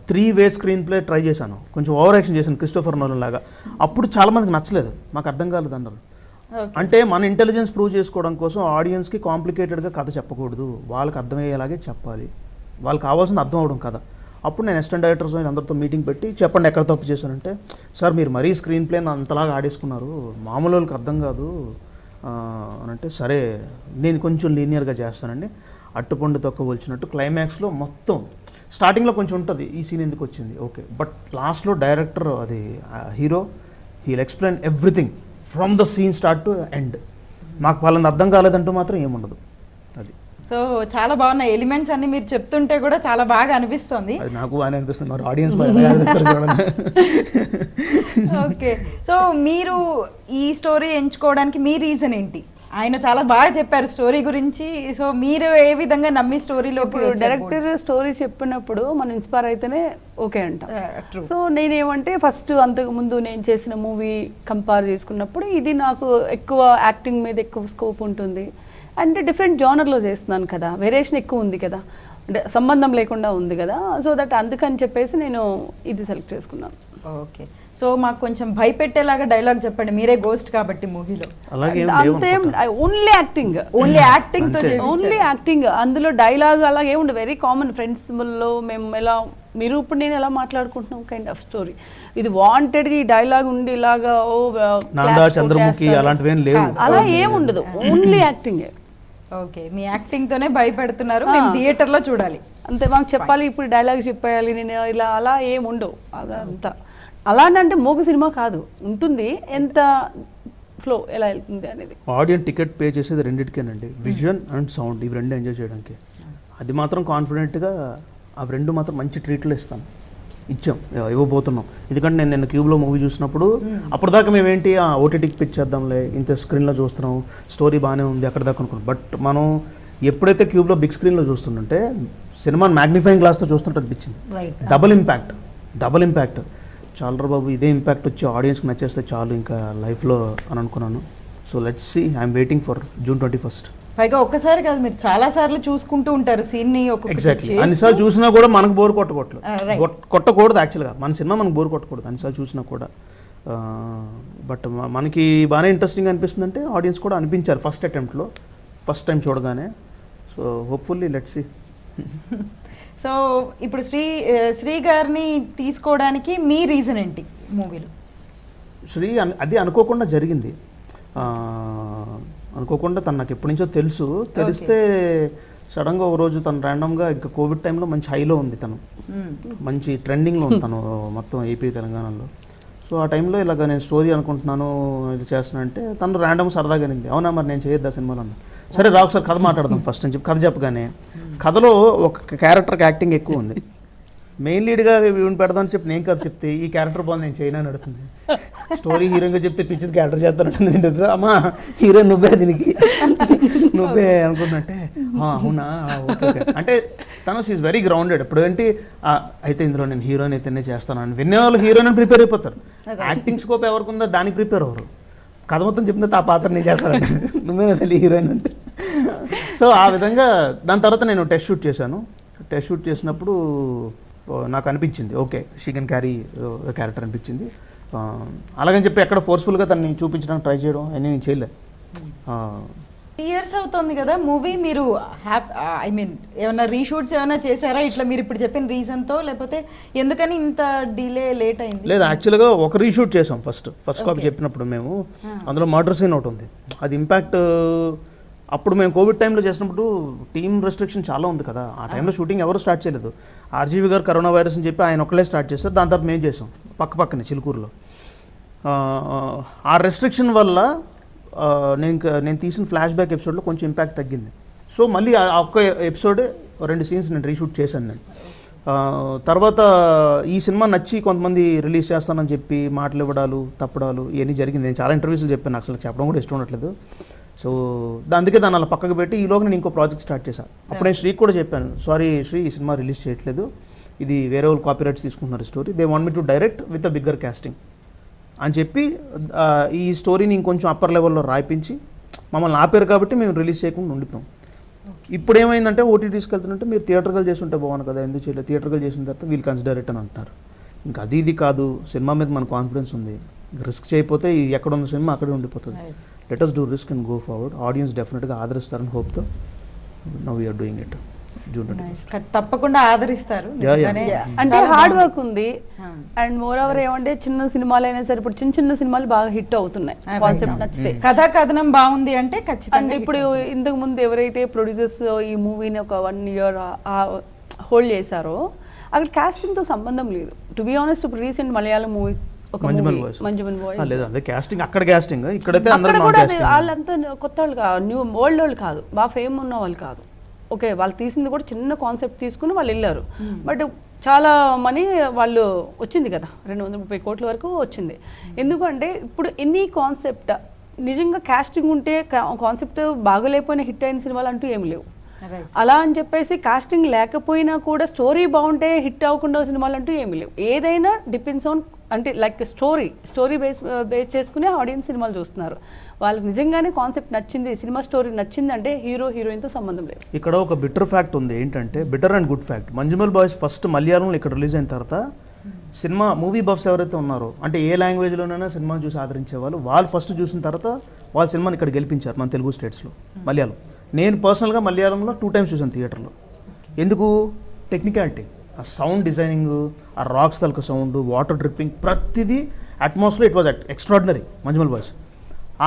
3-way స్క్రీన్ ప్లే ట్రై చేశాను, కొంచెం ఓవర్ యాక్షన్ చేశాను క్రిస్టోఫర్ నోలన్ లాగా. అప్పుడు చాలా మందికి నచ్చలేదు, మాకు అర్థం కాలేదు అన్నారు. అంటే మన ఇంటెలిజెన్స్ ప్రూవ్ చేసుకోవడం కోసం ఆడియన్స్కి కాంప్లికేటెడ్గా కథ చెప్పకూడదు, వాళ్ళకి అర్థమయ్యేలాగే చెప్పాలి, వాళ్ళకి కావాల్సింది అర్థం అవడం కదా. అప్పుడు నేను అసిస్టెంట్ డైరెక్టర్స్ అందరితో మీటింగ్ పెట్టి, చెప్పండి ఎక్కడ తప్పు చేశానంటే, సార్ మీరు మరీ స్క్రీన్ ప్లేని అంతలాగా ఆడేసుకున్నారు, మామూలు వాళ్ళకి అర్థం కాదు అని అంటే, సరే నేను కొంచెం లీనియర్గా చేస్తానండి. అట్టుపండు తొక్క పోల్చినట్టు క్లైమాక్స్లో మొత్తం స్టార్టింగ్లో కొంచెం ఉంటుంది, ఈ సీన్ ఎందుకు వచ్చింది ఓకే, బట్ లాస్ట్లో డైరెక్టర్ అది hero he'll explain everything from the scene start to end. మాకు వాళ్ళని అర్థం కాలేదంటూ మాత్రం ఏముండదు. అది సో చాలా బాగున్నాయి ఎలిమెంట్స్ అన్ని, మీరు చెప్తుంటే కూడా చాలా బాగా అనిపిస్తుంది. అది నాకు బాగా అనిపిస్తుంది, మరి ఆడియన్స్ ఓకే, సో మీరు ఈ స్టోరీ ఎంచుకోవడానికి మీ రీజన్ ఏంటి? ఆయన చాలా బాగా చెప్పారు స్టోరీ గురించి, సో మీరు ఏ విధంగా నమ్మి స్టోరీలో? డైరెక్టర్ స్టోరీ చెప్పినప్పుడు మనం ఇన్స్పైర్ అయితేనే ఓకే అంట. సో నేనేమంటే ఫస్ట్ అంతకుముందు నేను చేసిన మూవీ కంపేర్ చేసుకున్నప్పుడు ఇది నాకు ఎక్కువ యాక్టింగ్ మీద ఎక్కువ స్కోప్ ఉంటుంది, అంటే డిఫరెంట్ జానర్లో చేస్తున్నాను కదా, వేరియేషన్ ఎక్కువ ఉంది కదా, అంటే సంబంధం లేకుండా ఉంది కదా, సో దట్ అందుకని చెప్పేసి నేను ఇది సెలెక్ట్ చేసుకున్నాను. ఓకే, సో మాకు కొంచెం భయపెట్టేలాగా డైలాగ్ చెప్పండి, మీరే గోస్ట్ కాబట్టి మూవీలో. అంతేం, ఓన్లీ యాక్టింగ్, అందులో డైలాగ్ అలాగే ఉండదు, వెరీ కామన్ ఫ్రెండ్స్లో మేము ఎలా, మీరు ఇప్పుడు నేను ఎలా మాట్లాడుకుంటున్నాం కైండ్ ఆఫ్ స్టోరీ. ఇది వాంటెడ్గా ఈ డైలాగ్ ఉండి ఇలాగా చంద్రముఖి అలాంటివి లేవు, అలా ఏముండదు, ఓన్లీ యాక్టింగే. ఓకే, మీ యాక్టింగ్ తోనే భయపెడుతున్నారు, మేము థియేటర్లో చూడాలి అంతే. మాకు చెప్పాలి ఇప్పుడు డైలాగ్ చెప్పేయాలి నేను ఇలా, అలా ఏముండవు. అదంతా అలా అంటే మోగ సినిమా కాదు, ఉంటుంది ఎంత ఫ్లో ఎలా వెళ్తుంది అనేది. ఆడియన్స్ టికెట్ పే చేసేది రెండింటికేనండి, విజన్ అండ్ సౌండ్, ఇవి రెండు ఎంజాయ్ చేయడానికి. అది మాత్రం కాన్ఫిడెంట్గా అవి రెండు మాత్రం మంచి ట్రీట్లు ఇవ్వబోతున్నాం. ఎందుకంటే నేను నిన్న క్యూబ్లో మూవీ చూసినప్పుడు అప్పటిదాకా మేమేంటి ఓటీటీకి పిచ్ చేద్దాంలే, ఇంత స్క్రీన్లో చూస్తున్నాం, స్టోరీ బాగానే ఉంది అక్కడ దాకా అనుకున్నాం. బట్ మనం ఎప్పుడైతే క్యూబ్లో బిగ్ స్క్రీన్లో చూస్తుంటే సినిమాని మ్యాగ్నిఫైయింగ్ గ్లాస్తో చూస్తుంటే అనిపించింది, డబుల్ ఇంపాక్ట్. చాలరా బాబు, ఇదే ఇంపాక్ట్ వచ్చి ఆడియన్స్కి నచ్చేస్తే చాలు ఇంకా లైఫ్లో అని అనుకున్నాను. So let's see, I'm waiting for June 21st. పైగా ఒక్కసారి కాదు, మీరు చాలా సార్లు చూసుకుంటూ ఉంటారు సీన్ని. ఎగ్జాక్ట్లీ, అన్నిసార్లు చూసినా కూడా మనకు బోర్ కొట్టకూడదు యాక్చువల్గా, మన సినిమా మనకు బోర్ కొట్టకూడదు అన్నిసార్లు చూసినా కూడా. బట్ మనకి బాగానే ఇంట్రెస్టింగ్ అనిపిస్తుంది, అంటే ఆడియన్స్ కూడా అనిపించారు ఫస్ట్ అటెంప్ట్లో, ఫస్ట్ టైం చూడగానే. So hopefully let's see. So ఇప్పుడు శ్రీ గారిని తీసుకోవడానికి మీ రీజన్ ఏంటి మూవీలో? శ్రీ అది అనుకోకుండా జరిగింది, అనుకోకుండా తను నాకు ఎప్పటి నుంచో తెలిస్తే సడన్గా ఒక రోజు తను ర్యాండమ్గా ఇంకా కోవిడ్ టైంలో మంచి హైలో ఉంది, తను మంచి ట్రెండింగ్లో ఉంది తను మొత్తం ఏపీ తెలంగాణలో. సో ఆ టైంలో ఇలాగ నేను స్టోరీ అనుకుంటున్నాను ఇది చేస్తున్నాను అంటే తను ర్యాండమ్ సరదాగా అనింది, అవునా మరి నేను చేయొద్దా సినిమాలో అన్న. సరే రా ఒకసారి కథ మాట్లాడదాం ఫస్ట్ అని చెప్పి కథ చెప్పగానే, కథలో ఒక క్యారెక్టర్కి యాక్టింగ్ ఎక్కువ ఉంది, మెయిన్ లీడ్గా వీడిని పెడదామని చెప్పి నేను కథ చెప్తే ఈ క్యారెక్టర్ బాగుంది నేను చేయను అని అడుగుతుంది. స్టోరీ హీరోయిన్గా చెప్తే పిచ్చిది క్యారెక్టర్ చేస్తానంటుంది, అమ్మా హీరోయిన్ నువ్వే అనుకున్నట్టే అవునా ఓకే అంటే తను షీఈ్ వెరీ గ్రౌండెడ్. ఇప్పుడు ఏంటి అయితే ఇందులో నేను హీరోయిన్ అయితేనే చేస్తాను అని వినేవాళ్ళు హీరోయిన్ అని ప్రిపేర్ అయిపోతారు, యాక్టింగ్ స్కోప్ ఎవరికి ఉందో దానికి ప్రిపేర్ అవ్వరు. కథ మొత్తం చెప్పిన ఆ పాత్ర నేను చేస్తానంటే నువ్వేనా తెలియ హీరోయిన్ అంటే. సో ఆ విధంగా దాని తర్వాత నేను టెస్ట్ షూట్ చేసినప్పుడు నాకు అనిపించింది okay she can carry the character అనిపించింది. అలాగని చెప్పి ఎక్కడ ఫోర్స్ఫుల్గా తనని చూపించడానికి ట్రై చేయడం అని నేను చేయలేదు. 3 years అవుతుంది కదా మూవీ, మీరు ఐ మీన్ ఏమైనా రీషూట్స్ ఏమైనా చేశారా ఇట్లా మీరు ఇప్పుడు చెప్పిన రీజన్తో, లేకపోతే ఎందుకని ఇంత డిలే లేట్ అయింది? లేదు, యాక్చువల్గా ఒక రీషూట్ చేసాం ఫస్ట్ కాపీ చెప్పినప్పుడు మేము. అందులో మర్డర్ సీన్ ఒకటి ఉంది. అది ఇంపాక్ట్ అప్పుడు మేము కోవిడ్ టైంలో చేసినప్పుడు టీమ్ రెస్ట్రిక్షన్ చాలా ఉంది కదా, ఆ టైంలో షూటింగ్ ఎవరు స్టార్ట్ చేయలేదు. ఆర్జీవి గారు కరోనా వైరస్ అని చెప్పి ఆయన ఒక్కలే స్టార్ట్ చేస్తారు. దాని తర్వాత మేము చేసాం పక్కనే చిలుకూరులో. ఆ రెస్ట్రిక్షన్ వల్ల నేను తీసిన ఫ్లాష్ బ్యాక్ ఎపిసోడ్లో కొంచెం ఇంపాక్ట్ తగ్గింది. సో మళ్ళీ ఆ ఒక్క ఎపిసోడ్ 2 సీన్స్ నేను రీషూట్ చేశాను నేను. తర్వాత ఈ సినిమా నచ్చి కొంతమంది రిలీజ్ చేస్తానని చెప్పి మాటలు ఇవ్వడాలు తప్పడాలు ఇవన్నీ జరిగింది. నేను చాలా ఇంటర్వ్యూస్లో చెప్పాను, అసలు చెప్పడం కూడా ఇష్టం ఉండట్లేదు. సో అందుకే దాన్ని అలా పక్కకు పెట్టి ఈలోగా నేను ఇంకో ప్రాజెక్ట్ స్టార్ట్ చేశాను. అప్పుడు నేను శ్రీకి కూడా చెప్పాను, సారీ శ్రీ, ఈ సినిమా రిలీజ్ చేయట్లేదు, ఇది వేరే వాళ్ళు కాపీ రైట్స్ తీసుకుంటున్నారు story, they want me to direct with a bigger casting అని చెప్పి ఈ స్టోరీని ఇంకొంచెం అప్పర్ లెవెల్లో రాయిపించి మమ్మల్ని ఆపారు కాబట్టి మేము రిలీజ్ చేయకుండా ఉండిపోయాం. ఇప్పుడు ఏమైందంటే ఓటీటీ తీసుకెళ్తుంటే మీరు థియేటర్గా చేస్తుంటే బాగుంది కదా, ఎందుకు చేయలేదు, థియేటర్గా చేసిన తర్వాత వీల్ కన్సిడర్ ఇట్ అని అంటున్నారు. ఇంకా అది కాదు, సినిమా మీద మన కాన్ఫిడెన్స్ ఉంది, రిస్క్ చేయకపోతే ఎక్కడ ఉన్న సినిమా అక్కడే ఉండిపోతుంది. Let us do risk and go forward. Audience డెఫినెట్గా ఆదరిస్తారని హోప్తో నౌ వీఆర్ డూయింగ్ ఇట్. తప్పకుండా ఆదరిస్తారు. అంటే హార్డ్ వర్క్ ఉంది. అండ్ మోర్ ఓవర్ ఏమంటే చిన్న సినిమాలు అయినా సరే ఇప్పుడు చిన్న సినిమాలు బాగా హిట్ అవుతున్నాయి, కాన్సెప్ట్ నచ్చితే, కథా కథనం బాగుంది అంటే ఖచ్చితంగా. ఇప్పుడు ఇంతకు ముందు ఎవరైతే ప్రొడ్యూసర్స్ ఈ మూవీని ఒక 1 year హోల్డ్ చేశారో అక్కడ కాస్టింగ్ తో సంబంధం లేదు. టు బి ఆనెస్ట్, ఇప్పుడు recent Malayalam movie Manjummel voice లేదు, అదే కాస్టింగ్ అక్కడ కాస్టింగ్, ఇక్కడైతే అందరూ నాన్ కాస్టింగ్. వాళ్ళంతా కొత్త వాళ్ళు కాదు, న్యూ ఓల్డ్ వాళ్ళు కాదు, బాగా ఫేమ్ ఉన్న వాళ్ళు కాదు. ఓకే, వాళ్ళు తీసింది కూడా చిన్న కాన్సెప్ట్ తీసుకుని వాళ్ళు వెళ్ళారు. బట్ చాలా మనీ వాళ్ళు వచ్చింది కదా, 230 కోట్ల వరకు వచ్చింది. ఎందుకంటే ఇప్పుడు ఎనీ కాన్సెప్ట్ నిజంగా కాస్టింగ్ ఉంటే కాన్సెప్ట్ బాగలేకపోయినా హిట్ అయిన సినిమాలు అంటూ ఏమి లేవు. అలా అని చెప్పేసి కాస్టింగ్ లేకపోయినా కూడా స్టోరీ బాగుంటే హిట్ అవ్వకుండా సినిమాలు అంటూ ఏమి లేవు. ఏదైనా డిపెండ్స్ ఆన్, అంటే లైక్ స్టోరీ బేస్ చేసుకునే ఆడియన్స్ సినిమాలు చూస్తున్నారు. వాళ్ళకి నిజంగానే కాన్సెప్ట్ నచ్చింది, సినిమా స్టోరీ నచ్చింది అంటే హీరో హీరోయిన్తో సంబంధం లేదు. ఇక్కడ ఒక బిటర్ ఫ్యాక్ట్ ఉంది, ఏంటంటే bitter and good fact. Manjummel boys first మలయాళంలో ఇక్కడ రిలీజ్ అయిన తర్వాత సినిమా మూవీ బఫ్స్ ఎవరైతే ఉన్నారో, అంటే ఏ లాంగ్వేజ్లోనైనా సినిమా చూసి ఆదరించే వాళ్ళు ఫస్ట్ చూసిన తర్వాత వాళ్ళ సినిమాని ఇక్కడ గెలిపించారు మన తెలుగు స్టేట్స్లో. మలయాళం నేను పర్సనల్గా మలయాళంలో 2 times చూసాను థియేటర్లో. ఎందుకు? టెక్నికాలిటీ, ఆ సౌండ్ డిజైనింగ్, ఆ రాక్స్ తలక సౌండ్, వాటర్ డ్రిప్పింగ్, ప్రతిదీ atmosphere it was extraordinary Manjummel boys.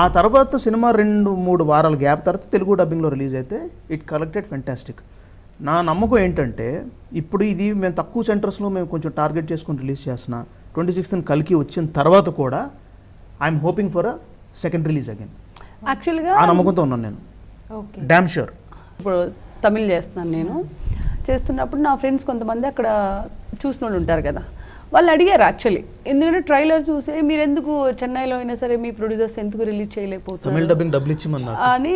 ఆ తర్వాత సినిమా 2-3 వారాల గ్యాప్ తర్వాత తెలుగు డబ్బింగ్లో రిలీజ్ అయితే ఇట్ కలెక్టెడ్ ఫెంటాస్టిక్. నా నమ్మకం ఏంటంటే ఇప్పుడు ఇది మేము తక్కువ సెంటర్స్లో మేము కొంచెం టార్గెట్ చేసుకుని రిలీజ్ చేస్తున్నా, 26th కల్కి వచ్చిన తర్వాత కూడా I'm hoping for a second release again. యాక్చువల్గా ఆ నమ్మకంతో ఉన్నాను నేను, డామ్ షూర్. ఇప్పుడు తమిళ్ చేస్తున్నాను నేను, చేస్తున్నప్పుడు నా ఫ్రెండ్స్ కొంతమంది అక్కడ చూసిన వాళ్ళు ఉంటారు కదా, వాళ్ళు అడిగారు యాక్చువల్లీ, ఎందుకంటే ట్రైలర్ చూసి మీరు ఎందుకు చెన్నైలో అయినా సరే మీ ప్రొడ్యూసర్స్ ఎందుకు రిలీజ్ చేయలేకపోతున్నారు అని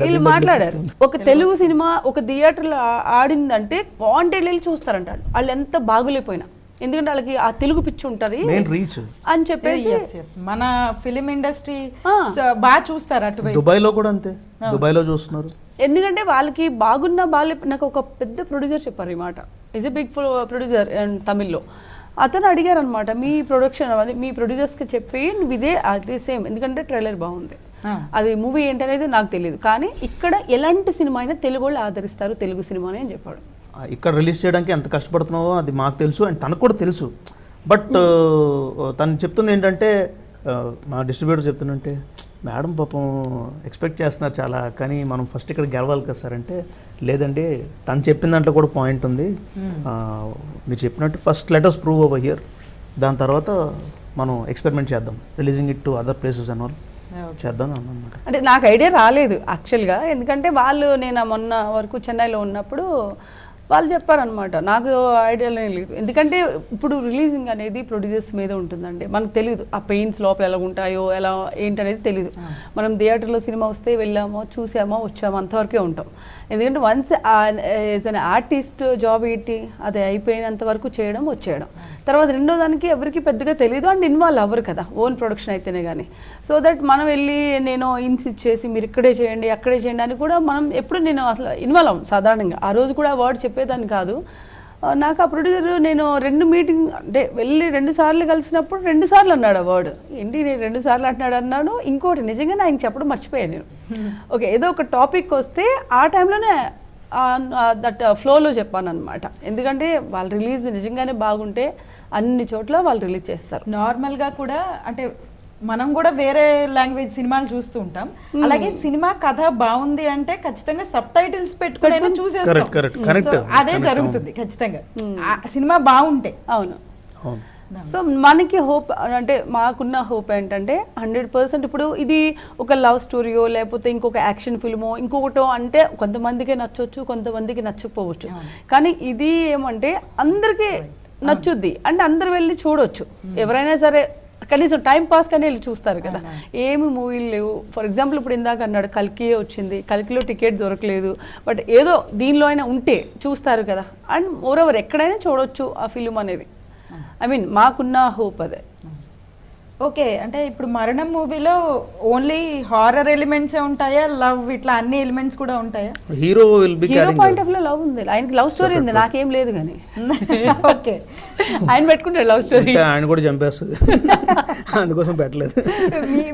వీళ్ళు మాట్లాడారు. ఒక తెలుగు సినిమా ఒక థియేటర్లో ఆడిందంటే వాంటెడ్ వెళ్ళి చూస్తారంట వాళ్ళు, ఎంత బాగులేకపోయినా, ఎందుకంటే వాళ్ళకి ఆ తెలుగు పిచ్చి ఉంటది అని చెప్పేసి. మన ఫిలిం ఇండస్ట్రీ బాగా చూస్తారు అటు. దుబాయ్లో కూడా అంతే, దుబాయ్లో చూస్తున్నారు. ఎందుకంటే వాళ్ళకి బాగున్నా బాగాలే. నాకు ఒక పెద్ద ప్రొడ్యూసర్ చెప్పారు ఈ మాట, ఈజ్ ఎ బిగ్ ప్రొడ్యూసర్ తమిళ్లో. అతను అడిగారు అనమాట, మీ ప్రొడక్షన్ మీ ప్రొడ్యూసర్స్కి చెప్పి నువ్వు అదే సేమ్, ఎందుకంటే ట్రైలర్ బాగుంది, అది మూవీ ఏంటనేది నాకు తెలియదు, కానీ ఇక్కడ ఎలాంటి సినిమా అయినా తెలుగు వాళ్ళు ఆదరిస్తారు తెలుగు సినిమాని అని చెప్పాడు. ఇక్కడ రిలీజ్ చేయడానికి ఎంత కష్టపడుతున్నావో అది మాకు తెలుసు అండ్ తనకు కూడా తెలుసు. బట్ తను చెప్తుంది ఏంటంటే, మా డిస్ట్రిబ్యూటర్ చెప్తుందంటే, మేడం పాపం ఎక్స్పెక్ట్ చేస్తున్నారు చాలా, కానీ మనం ఫస్ట్ ఇక్కడ గెలవాలి కదా సార్ అంటే, లేదండి తను చెప్పిన దాంట్లో కూడా పాయింట్ ఉంది, మీరు చెప్పినట్టు first let us prove over here, దాని తర్వాత మనం ఎక్స్పెరిమెంట్ చేద్దాం, releasing it to other places and all చేద్దాం అన్నమాట. అంటే నాకు ఐడియా రాలేదు యాక్చువల్గా, ఎందుకంటే వాళ్ళు నేను మొన్న వరకు చెన్నైలో ఉన్నప్పుడు వాళ్ళు చెప్పారనమాట, నాకు ఐడియానే లేదు. ఎందుకంటే ఇప్పుడు రిలీజింగ్ అనేది ప్రొడ్యూసర్స్ మీద ఉంటుందండి, మనకు తెలియదు ఆ పెయిన్స్ లోపల ఎలా ఉంటాయో ఎలా ఏంటనేది తెలియదు. మనం థియేటర్లో సినిమా వస్తే వెళ్ళామో చూసామో వచ్చామో అంతవరకే ఉంటాం. ఎందుకంటే once as an artist job ఏంటి అది అయిపోయినంత వరకు చేయడం వచ్చేయడం, తర్వాత రెండో దానికి ఎవరికి పెద్దగా తెలియదు అండ్ ఇన్వాల్వ్ అవ్వరు కదా, ఓన్ ప్రొడక్షన్ అయితేనే కానీ. సో దట్ మనం వెళ్ళి నేను ఇన్సిస్ట్ చేసి మీరు ఇక్కడే చేయండి అక్కడే చేయండి అని కూడా మనం ఎప్పుడు నేను అసలు ఇన్వాల్వ్ అవ్వం సాధారణంగా. ఆ రోజు కూడా వర్డ్ చెప్పేదాన్ని కాదు, నాకు ఆ ప్రొడ్యూసర్ నేను 2 మీటింగ్ అంటే వెళ్ళి 2 సార్లు కలిసినప్పుడు 2 సార్లు అన్నాడు ఆ వర్డ్. ఏంటి నేను 2 సార్లు అన్నాను. ఇంకోటి నిజంగా ఆయన చెప్పడం మర్చిపోయాను నేను. ఓకే, ఏదో ఒక టాపిక్ వస్తే ఆ టైంలోనే దట్ ఫ్లోలో చెప్పాను అనమాట. ఎందుకంటే వాళ్ళ రిలీజ్ నిజంగానే బాగుంటే అన్ని చోట్ల వాళ్ళు రిలీజ్ చేస్తారు. నార్మల్గా కూడా అంటే మనం కూడా వేరే లాంగ్వేజ్ సినిమాలు చూస్తూ ఉంటాం, అలాగే సినిమా కథ బాగుంది అంటే ఖచ్చితంగా సబ్ టైటిల్స్ పెట్టుకుని చూసేస్తాం. అదే జరుగుతుంది ఖచ్చితంగా సినిమా బాగుంటే. అవును. సో మనకి హోప్ అంటే మాకున్న హోప్ ఏంటంటే 100% ఇప్పుడు ఇది ఒక లవ్ స్టోరీయో లేకపోతే ఇంకొక యాక్షన్ ఫిల్మో ఇంకొకటో అంటే కొంతమందికి నచ్చవచ్చు, కొంతమందికి నచ్చకపోవచ్చు. కానీ ఇది ఏమంటే అందరికీ నచ్చుద్ది అంటే అందరు వెళ్ళి చూడొచ్చు. ఎవరైనా సరే కనీసం టైం పాస్ కానీ వెళ్ళి చూస్తారు కదా. ఏమి మూవీలు లేవు. ఫర్ ఎగ్జాంపుల్ ఇప్పుడు ఇందాక అన్నాడు కల్కి వచ్చింది, కల్కిలో టికెట్ దొరకలేదు, బట్ ఏదో దీనిలో అయినా ఉంటే చూస్తారు కదా. అండ్ మోరోవర్ ఎక్కడైనా చూడొచ్చు ఆ ఫిల్మ్ అనేది. ఐ మీన్ మాకున్న హోప్ అదే. ఓకే, అంటే ఇప్పుడు మరణం మూవీలో ఓన్లీ హారర్ ఎలిమెంట్స్ ఉంటాయా, లవ్ ఇట్లా అన్ని ఎలిమెంట్స్ కూడా ఉంటాయా? Hero will be hero point of లో లవ్ ఉంది, ఆయనకి లవ్ స్టోరీ ఉంది, నాకేం లేదు కానీ. ఓకే, ఆయన పెట్టుకుంటాడు లవ్ స్టోరీ. ఆయన కూడా చంపేస్తుంది, అందుకోసం పెట్టలేదు.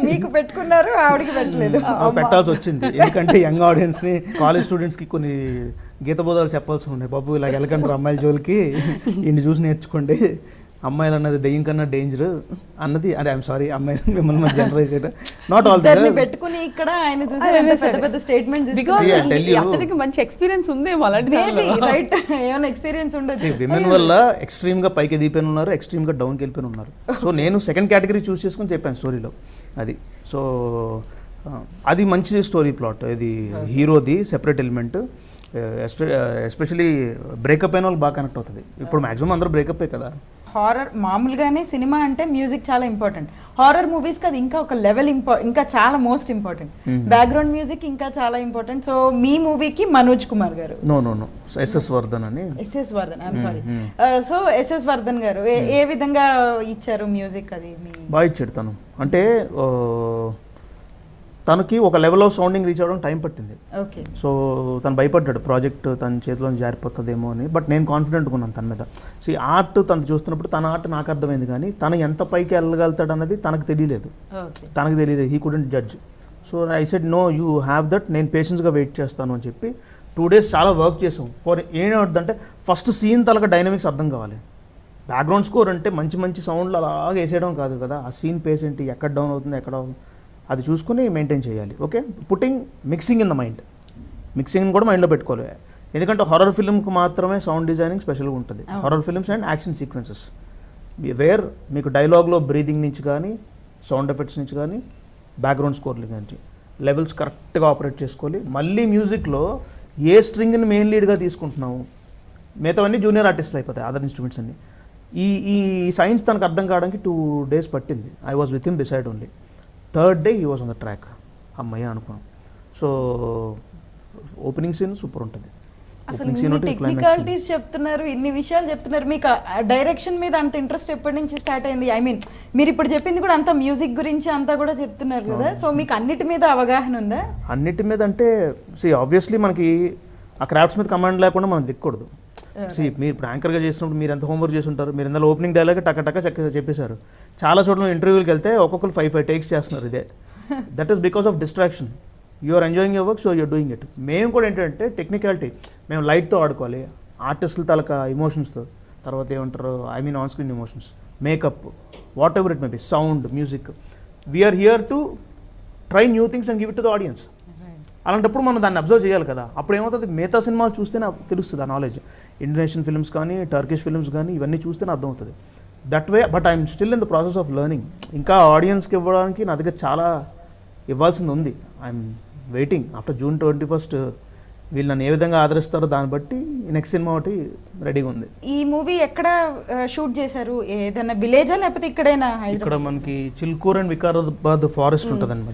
మీకు పెట్టుకున్నారు, ఆవిడకి పెట్టలేదు. పెట్టాల్సి వచ్చింది ఎందుకంటే యంగ్ ఆడియన్స్ ని, కాలేజ్ స్టూడెంట్స్ కి కొన్ని గీత బోధాలు చెప్పాల్సి ఉన్నాయి. బాబు ఇలా వెళ్ళకంటారు అమ్మాయిల జోలికి, ఇన్ని చూసి నేర్చుకోండి, అమ్మాయిలు అన్నది దెయ్యం కన్నా డేంజర్ అన్నది. అరే ఐఎమ్ సారీ, అమ్మాయిలు మిమ్మల్ని జనరలైజ్ చేయడం నాట్ ఆల్ ది పెట్టుకుని ఇక్కడ ఆయన చూసి పెద్ద పెద్ద స్టేట్మెంట్స్. బికాజ్ అతనికి మంచి ఎక్స్పీరియన్స్ ఉంది అలాంటి రైట్, ఏమైనా ఎక్స్పీరియన్స్ ఉండదు. విమెన్ వల్ల ఎక్స్ట్రీమ్ గా పైకి ఎదిగిపోయిన ఉన్నారు, ఎక్స్ట్రీమ్ గా డౌన్కి వెళ్ళిపోయిన ఉన్నారు. సో నేను సెకండ్ కేటగిరీ చూస్ చేసుకుని చెప్పాను స్టోరీలో అది. సో అది మంచి స్టోరీ ప్లాట్. ఇది హీరోది సెపరేట్ ఎలిమెంట్, ఎస్పెషలీ బ్రేకప్ అయిన వాళ్ళు బాగా కనెక్ట్ అవుతుంది. ఇప్పుడు మాక్సిమం అందరూ బ్రేకప్ కదా. హారర్ మామూలుగానే సినిమా అంటే మ్యూజిక్ చాలా ఇంపార్టెంట్. హారర్ మూవీస్ కి అది ఇంకా ఒక లెవెల్ ఇంకా చాలా మోస్ట్ ఇంపార్టెంట్. బ్యాక్గ్రౌండ్ మ్యూజిక్ ఇంకా చాలా ఇంపార్టెంట్. సో మీ మూవీకి మనోజ్ కుమార్ గారు, నో ఎస్ఎస్ వర్ధన్ అని, SS Vardhan, I'm sorry. So SS Vardhan గారు ఏ విధంగా ఇచ్చారు మ్యూజిక్? అది బాగా ఇచ్చాడు తను. అంటే తనకి ఒక లెవెల్ ఆఫ్ సౌండింగ్ రీచ్ అవ్వడం టైం పట్టింది. ఓకే, సో తను భయపడ్డాడు ప్రాజెక్ట్ తన చేతిలో జారిపోతుందేమో అని. బట్ నేను కాన్ఫిడెంట్గా ఉన్నాను తన మీద. సో ఆర్ట్ తను చూస్తున్నప్పుడు తన ఆర్ట్ నాకు అర్థమైంది, కానీ తను ఎంత పైకి వెళ్ళగలుగుతాడు అన్నది తనకు తెలియలేదు. He couldn't judge. So I said no, you have that, నేను పేషెన్స్గా వెయిట్ చేస్తాను అని చెప్పి 2 days చాలా వర్క్ చేసాం. ఫర్ ఏమవుతుందంటే ఫస్ట్ సీన్ తలక డైనమిక్స్ అర్థం కావాలి. బ్యాక్గ్రౌండ్ స్కోర్ అంటే మంచి మంచి సౌండ్లు అలాగే వేసేయడం కాదు కదా. ఆ సీన్ పేస్ ఏంటి, ఎక్కడ డౌన్ అవుతుంది, ఎక్కడ అది చూసుకుని మెయింటైన్ చేయాలి. Okay, putting mixing in the mind, mixing కూడా మైండ్లో పెట్టుకోవాలి. ఎందుకంటే హారర్ ఫిల్మ్కి మాత్రమే సౌండ్ డిజైనింగ్ స్పెషల్గా ఉంటుంది. Horror films and action sequences where మీకు డైలాగ్లో బ్రీదింగ్ నుంచి కానీ, సౌండ్ ఎఫెక్ట్స్ నుంచి కానీ, బ్యాక్గ్రౌండ్ స్కోర్లు నుంచి లెవెల్స్ కరెక్ట్గా ఆపరేట్ చేసుకోవాలి. మళ్ళీ మ్యూజిక్లో ఏ స్ట్రింగ్ని మెయిన్ లీడ్గా తీసుకుంటున్నాము, మిగతావన్నీ జూనియర్ ఆర్టిస్టులు అయిపోతాయి, అదర్ ఇన్స్ట్రుమెంట్స్ అన్ని. ఈ సైన్స్ తనకు అర్థం కావడానికి 2 days పట్టింది. I was with him beside only. Third day he was on the track. అమ్మయ్య అనుకున్నాం. సో ఓపెనింగ్ సీన్ సూపర్ ఉంటుంది. అసలు టెక్నికాలిటీస్ చెప్తున్నారు, ఇన్ని విషయాలు చెప్తున్నారు. మీకు డైరెక్షన్ మీద అంత ఇంట్రెస్ట్ ఎప్పటి నుంచి స్టార్ట్ అయింది? ఐ మీన్ మీరు ఇప్పుడు చెప్పింది కూడా అంతా మ్యూజిక్ గురించి అంతా కూడా చెప్తున్నారు కదా. సో మీకు అన్నిటి మీద అవగాహన ఉందా? అన్నిటి మీద అంటే ఆబ్వియస్లీ మనకి ఆ క్రాఫ్ట్స్ మీద కమాండ్ లేకుండా మనం దిక్కకూడదు. మీరు ఇప్పుడు యాంకర్గా చేసినప్పుడు మీరు ఎంత హోంవర్క్ చేసి ఉంటారు. మీరు ఇందులో ఓపెనింగ్ డైలాగ్ టక్క చెప్పేశారు. చాలా చోట్ల ఇంటర్వ్యూకి వెళ్తే ఒక్కొక్కరు 5 takes చేస్తున్నారు. ఇదే that is because of distraction. You are enjoying your work, so you're doing it. మేము కూడా ఏంటంటే టెక్నికాలిటీ, మేము లైట్తో ఆడుకోవాలి, ఆర్టిస్టుల తలక ఇమోషన్స్తో, తర్వాత ఏమంటారు I mean on screen emotions, makeup, whatever it may be, sound, music. We're here to try new things and give it to the audience. అలాంటప్పుడు మనం దాన్ని అబ్జర్వ్ చేయాలి కదా. అప్పుడు ఏమవుతుంది, మిగతా సినిమాలు చూస్తే నాకు తెలుస్తుంది ఆ నాలెడ్జ్. ఇండోనేషియన్ ఫిల్మ్స్ కానీ, టర్కిష్ ఫిల్మ్స్ కానీ, ఇవన్నీ చూస్తే నాకు అర్థమవుతుంది. That way. But I'm still in the process of learning. ఇంకా ఆడియన్స్కి ఇవ్వడానికి నా దగ్గర చాలా ఇవ్వాల్సింది ఉంది. I'm waiting after June 21st వీళ్ళు నన్ను ఏ విధంగా ఆదరిస్తారో దాన్ని బట్టి నెక్స్ట్ సినిమా ఒకటి రెడీగా ఉంది. ఈ మూవీ ఎక్కడ షూట్ చేశారు? ఏదైనా విలేజా లేకపోతే ఇక్కడైనా? ఇక్కడ మనకి చిల్కూర్ అండ్ వికారాబాద్ ఫారెస్ట్ ఉంటుందండి,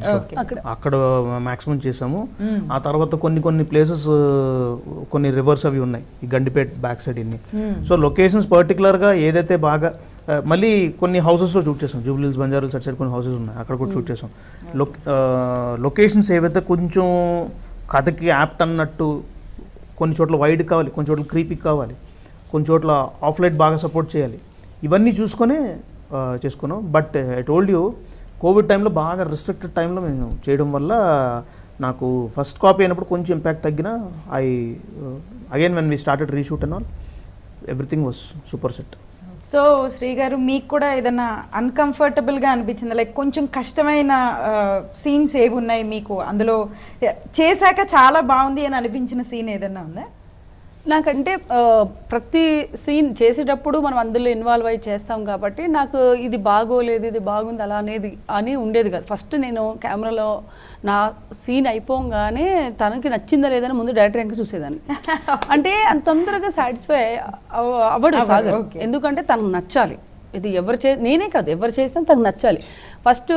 అక్కడ మాక్సిమం చేసాము. ఆ తర్వాత కొన్ని ప్లేసెస్, కొన్ని రివర్స్ అవి ఉన్నాయి, ఈ గండిపేట్ బ్యాక్ సైడ్ ఇన్ని. సో లొకేషన్స్ పర్టికులర్గా ఏదైతే బాగా, మళ్ళీ కొన్ని హౌసెస్లో షూట్ చేసాం. జూబ్లీహిల్స్, బంజారాహిల్స్ అటు సైడ్ కొన్ని హౌసెస్ ఉన్నాయి, అక్కడ కూడా షూట్ చేసాం. లొకేషన్స్ ఏవైతే కొంచెం కథకి యాప్ట్ అన్నట్టు, కొన్ని చోట్ల వైడ్ కావాలి, కొన్ని చోట్ల క్రీపీ కావాలి, కొన్ని చోట్ల ఆఫ్ లైట్ బాగా సపోర్ట్ చేయాలి, ఇవన్నీ చూసుకొని చేసుకున్నాం. But I told you Covid టైంలో బాగా రిస్ట్రిక్టెడ్ టైంలో మేము చేయడం వల్ల నాకు ఫస్ట్ కాపీ అయినప్పుడు కొంచెం ఇంపాక్ట్ తగ్గిన again when we started reshoot and all everything was super set. So Sri గారు, మీకు కూడా ఏదైనా అన్కంఫర్టబుల్గా అనిపించింది, లైక్ కొంచెం కష్టమైన సీన్స్ ఏవి ఉన్నాయి మీకు, అందులో చేశాక చాలా బాగుంది అని అనిపించిన సీన్ ఏదైనా ఉందా? నాకంటే ప్రతి సీన్ చేసేటప్పుడు మనం అందులో ఇన్వాల్వ్ అయ్యి చేస్తాం కాబట్టి నాకు ఇది బాగోలేదు ఇది బాగుంది అలా అనేది అని ఉండేది కాదు. ఫస్ట్ నేను కెమెరాలో నా సీన్ అయిపోగానే తనకి నచ్చిందా లేదని ముందు డైరెక్టర్ ఇంకా చూసేదాన్ని. అంటే అంత తొందరగా సాటిస్ఫై అవ్వడు సాగర్, ఎందుకంటే తనకు నచ్చాలి. ఇది నేనే కాదు ఎవరు చేసినా తనకు నచ్చాలి. ఫస్ట్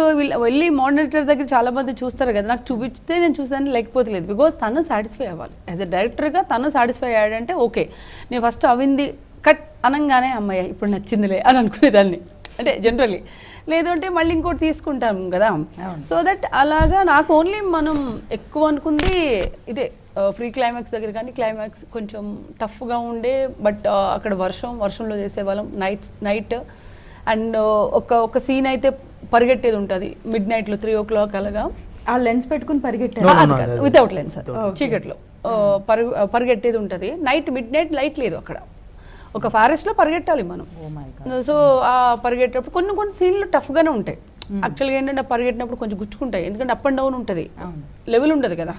వెళ్ళి మానిటర్ దగ్గర చాలా మంది చూస్తారు కదా, నాకు చూపిస్తే నేను చూసాను, లేకపోతే లేదు. బికాజ్ తను సాటిస్ఫై అవ్వాలి. యాజ్ ఎ డైరెక్టర్గా తను సాటిస్ఫై అయ్యాడంటే ఓకే. నేను ఫస్ట్ అవింది కట్ అనగానే అమ్మయ్య ఇప్పుడు నచ్చిందిలే అని అనుకునేదాన్ని, అంటే జనరల్లీ. లేదంటే మళ్ళీ ఇంకోటి తీసుకుంటాం కదా. సో దట్ అలాగా నాకు ఓన్లీ మనం ఎక్కువ అనుకుంది ఇదే ఫ్రీ క్లైమాక్స్ దగ్గర. కానీ క్లైమాక్స్ కొంచెం టఫ్గా ఉండే, బట్ అక్కడ వర్షంలో చేసేవాళ్ళం నైట్. అండ్ ఒక సీన్ అయితే పరిగెట్టేది ఉంటుంది మిడ్ నైట్లో 3 o'clock అలాగా. ఆ లెన్స్ పెట్టుకుని పరిగెట్టారు? వితౌట్ లెన్స్, చీకట్లో పరిగెట్టేది ఉంటుంది నైట్. మిడ్ నైట్ లైట్ లేదు అక్కడ, ఒక ఫారెస్ట్లో పరిగెట్టాలి మనం. సో ఆ పరిగెట్టేటప్పుడు కొన్ని సీన్లు టఫ్గానే ఉంటాయి. యాక్చువల్గా ఏంటంటే పరిగెట్టినప్పుడు కొంచెం గుచ్చుకుంటాయి, ఎందుకంటే అప్ అండ్ డౌన్ ఉంటుంది, లెవెల్ ఉండదు కదా.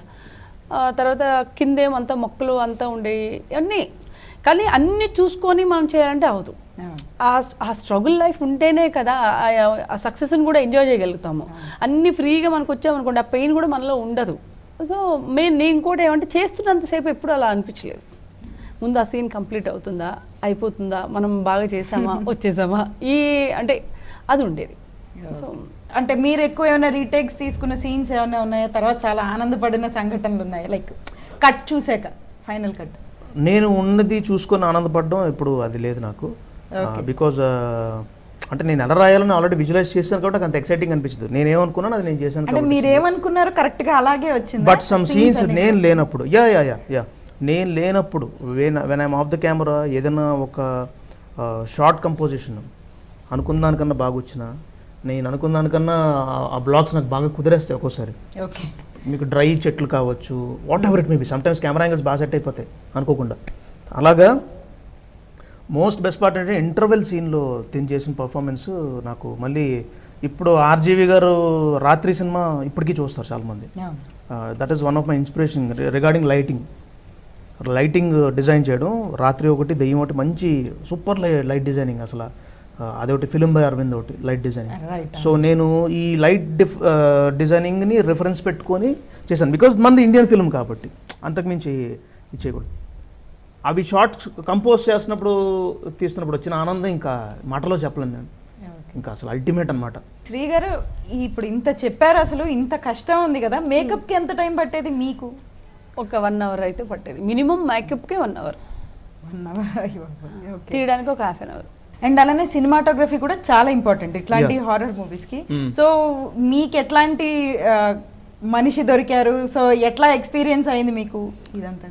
తర్వాత కిందేమంతా మొక్కలు అంతా ఉండేవి అన్నీ. కానీ అన్నీ చూసుకొని మనం చేయాలంటే అవదు. ఆ స్ట్రగుల్ లైఫ్ ఉంటేనే కదా ఆ సక్సెస్ని కూడా ఎంజాయ్ చేయగలుగుతాము. అన్నీ ఫ్రీగా మనకు వచ్చామనుకోండి, ఆ పెయిన్ కూడా మనలో ఉండదు. సో నేను ఇంకోటి ఏమంటే చేస్తున్నంతసేపు ఎప్పుడు అలా అనిపించలేదు. ముందు ఆ సీన్ కంప్లీట్ అవుతుందా, అయిపోతుందా, మనం బాగా చేసామా, వచ్చేసామా, అంటే అది ఉండేది. సో అంటే మీరు ఎక్కువ ఏమైనా రీటేక్స్ తీసుకున్న సీన్స్ ఏమైనా ఉన్నాయా? తర్వాత చాలా ఆనందపడిన సంఘటనలు ఉన్నాయి, లైక్ కట్ చూసాక ఫైనల్ కట్? నేను ఉన్నది చూసుకొని ఆనందపడడం ఇప్పుడు అది లేదు నాకు. బికాజ్ అంటే నేను ఎలా రాయాలని ఆల్రెడీ విజువలైజ్ చేశాను కాబట్టి నాకు అంత ఎక్సైటింగ్ అనిపించదు. నేను ఏమనుకున్నాను అది నేను చేశాను. అంటే మీరు ఏమనుకున్నారు కరెక్ట్గా అలాగే వచ్చింది. బట్ సమ్ సీన్స్ నేను లేనప్పుడు నేను లేనప్పుడు when I'm of the camera ఏదైనా ఒక షార్ట్ కంపోజిషన్ అనుకున్న దానికన్నా బాగా వచ్చినా, నేను అనుకున్న దానికన్నా ఆ బ్లాగ్స్ నాకు బాగా కుదిరేస్తాయి ఒక్కోసారి. ఓకే, మీకు డ్రై చెట్లు కావచ్చు, what ever it maybe, sometimes camera angles బాగా సెట్ అయిపోతాయి అనుకోకుండా. అలాగా మోస్ట్ బెస్ట్ పార్ట్ అంటే ఇంటర్వెల్ సీన్లో తిని చేసిన పర్ఫార్మెన్స్ నాకు మళ్ళీ ఇప్పుడు ఆర్జీవి గారు రాత్రి సినిమా ఇప్పటికీ చూస్తారు చాలామంది. That is one of my inspiration regarding lighting design చేయడం. రాత్రి ఒకటి, దెయ్యం ఒకటి, మంచి సూపర్ లైట్ డిజైనింగ్. అసలు అదొకటి ఫిలిం బై అరవింద్ ఒకటి లైట్ డిజైనింగ్. సో నేను ఈ లైట్ డిజైనింగ్ని రిఫరెన్స్ పెట్టుకొని చేశాను. బికాజ్ మనది ఇండియన్ ఫిల్మ్ కాబట్టి అంతకుమించి ఇది చేయకూడదు. అవి షార్ట్స్ కంపోజ్ తీస్తున్నప్పుడు వచ్చిన ఆనందం ఇంకా మాటలో చెప్పలేను నేను. ఇంకా అసలు అల్టిమేట్ అనమాట. శ్రీ గారు, ఇప్పుడు ఇంత చెప్పారు, అసలు ఇంత కష్టం ఉంది కదా, మేకప్కి ఎంత టైం పట్టేది మీకు? ఒక 1 hour అయితే పట్టేది మినిమం. మేకప్కే 1 hour, తీయడానికి ఒక 1/2 hour. అండ్ అలానే సినిమాటోగ్రఫీ కూడా చాలా ఇంపార్టెంట్ ఇట్లాంటి హారర్ మూవీస్కి. సో మీకు ఎట్లాంటి మనిషి దొరికారు? సో ఎట్లా ఎక్స్పీరియన్స్ అయింది మీకు ఇదంతా?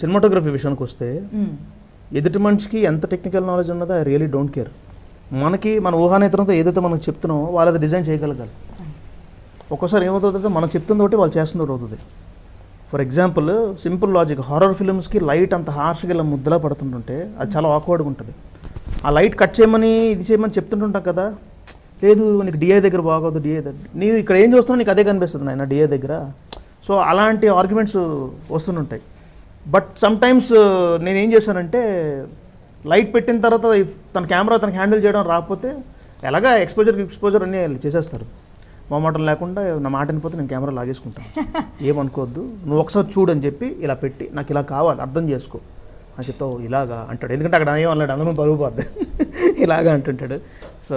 సినిమాటోగ్రఫీ విషయానికి వస్తే ఎదుటి మనిషికి ఎంత టెక్నికల్ నాలెడ్జ్ ఉన్నదో ఐ రియలీ డోంట్ కేర్. మనకి మన ఊహానేత్రంతో ఏదైతే మనం చెప్తున్నామో వాళ్ళు అది డిజైన్ చేయగలగాలి. ఒక్కోసారి ఏమవుతుందంటే మనం చెప్తుంది ఒకటి, వాళ్ళు చేస్తుంది ఒకటి అవుతుంది. For example simple logic, horror ఫిల్మ్స్కి లైట్ అంత హార్ష్గా ఇలా ముద్దలా పడుతుంటుంటే అది చాలా ఆక్వర్డ్గా ఉంటుంది. ఆ లైట్ కట్ చేయమని ఇది చేయమని చెప్తుంటుంటాం కదా, లేదు నీకు డిఐ దగ్గర బాగోదు, డిఐ దగ్గర నీవు ఇక్కడ ఏం చూస్తున్నావు నీకు అదే కనిపిస్తుంది నాయన డిఐ దగ్గర. సో అలాంటి ఆర్గ్యుమెంట్స్ వస్తుంటాయి. బట్ సమ్టైమ్స్ నేనేం చేశానంటే లైట్ పెట్టిన తర్వాత తన కెమెరా తనకి హ్యాండిల్ చేయడం రాకపోతే ఎలాగా ఎక్స్పోజర్ అన్నీ చేసేస్తారు. మా మాటలు లేకుండా నా మాట వినిపోతే నేను కెమెరా లాగేసుకుంటాను. ఏమనుకోవద్దు, నువ్వు ఒకసారి చూడని చెప్పి ఇలా పెట్టి నాకు ఇలా కావాలి అర్థం చేసుకో అని చెప్తావు. ఇలాగా అంటాడు, ఎందుకంటే అక్కడ ఏమన్నాడు అందరూ బరువు పోద్ది ఇలాగా అంటుంటాడు. సో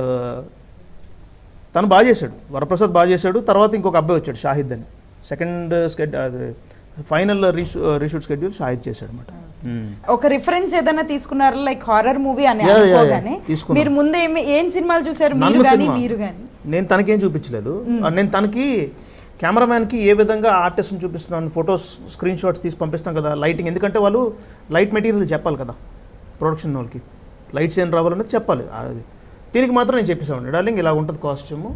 తను బాగా చేశాడు, వరప్రసాద్ బాగా చేశాడు. తర్వాత ఇంకొక అబ్బాయి వచ్చాడు షాహిద్ అని, second final reshoot schedule Shahid చేశాడు అనమాట. ఒక రిఫరెన్స్ ఏదైనా తీసుకున్నారు లైక్ హారర్ మూవీ అని అనుకోగానే మీరు ముందే ఏం సినిమాలు చూసారు మీరు కానీ? నేను తనకేం చూపించలేదు. నేను తనకి కెమెరామ్యాన్కి ఏ విధంగా ఆర్టిస్ట్ని చూపిస్తున్నాను, ఫొటోస్ స్క్రీన్ షాట్స్ తీసి పంపిస్తాం కదా లైటింగ్, ఎందుకంటే వాళ్ళు లైట్ మెటీరియల్ చెప్పాలి కదా. ప్రొడక్షన్ వాళ్ళకి లైట్స్ ఏం రావాలనేది చెప్పాలి. అది దీనికి మాత్రం నేను చెప్పేసాను, డార్లింగ్ ఇలా ఉంటుంది కాస్ట్యూమ్,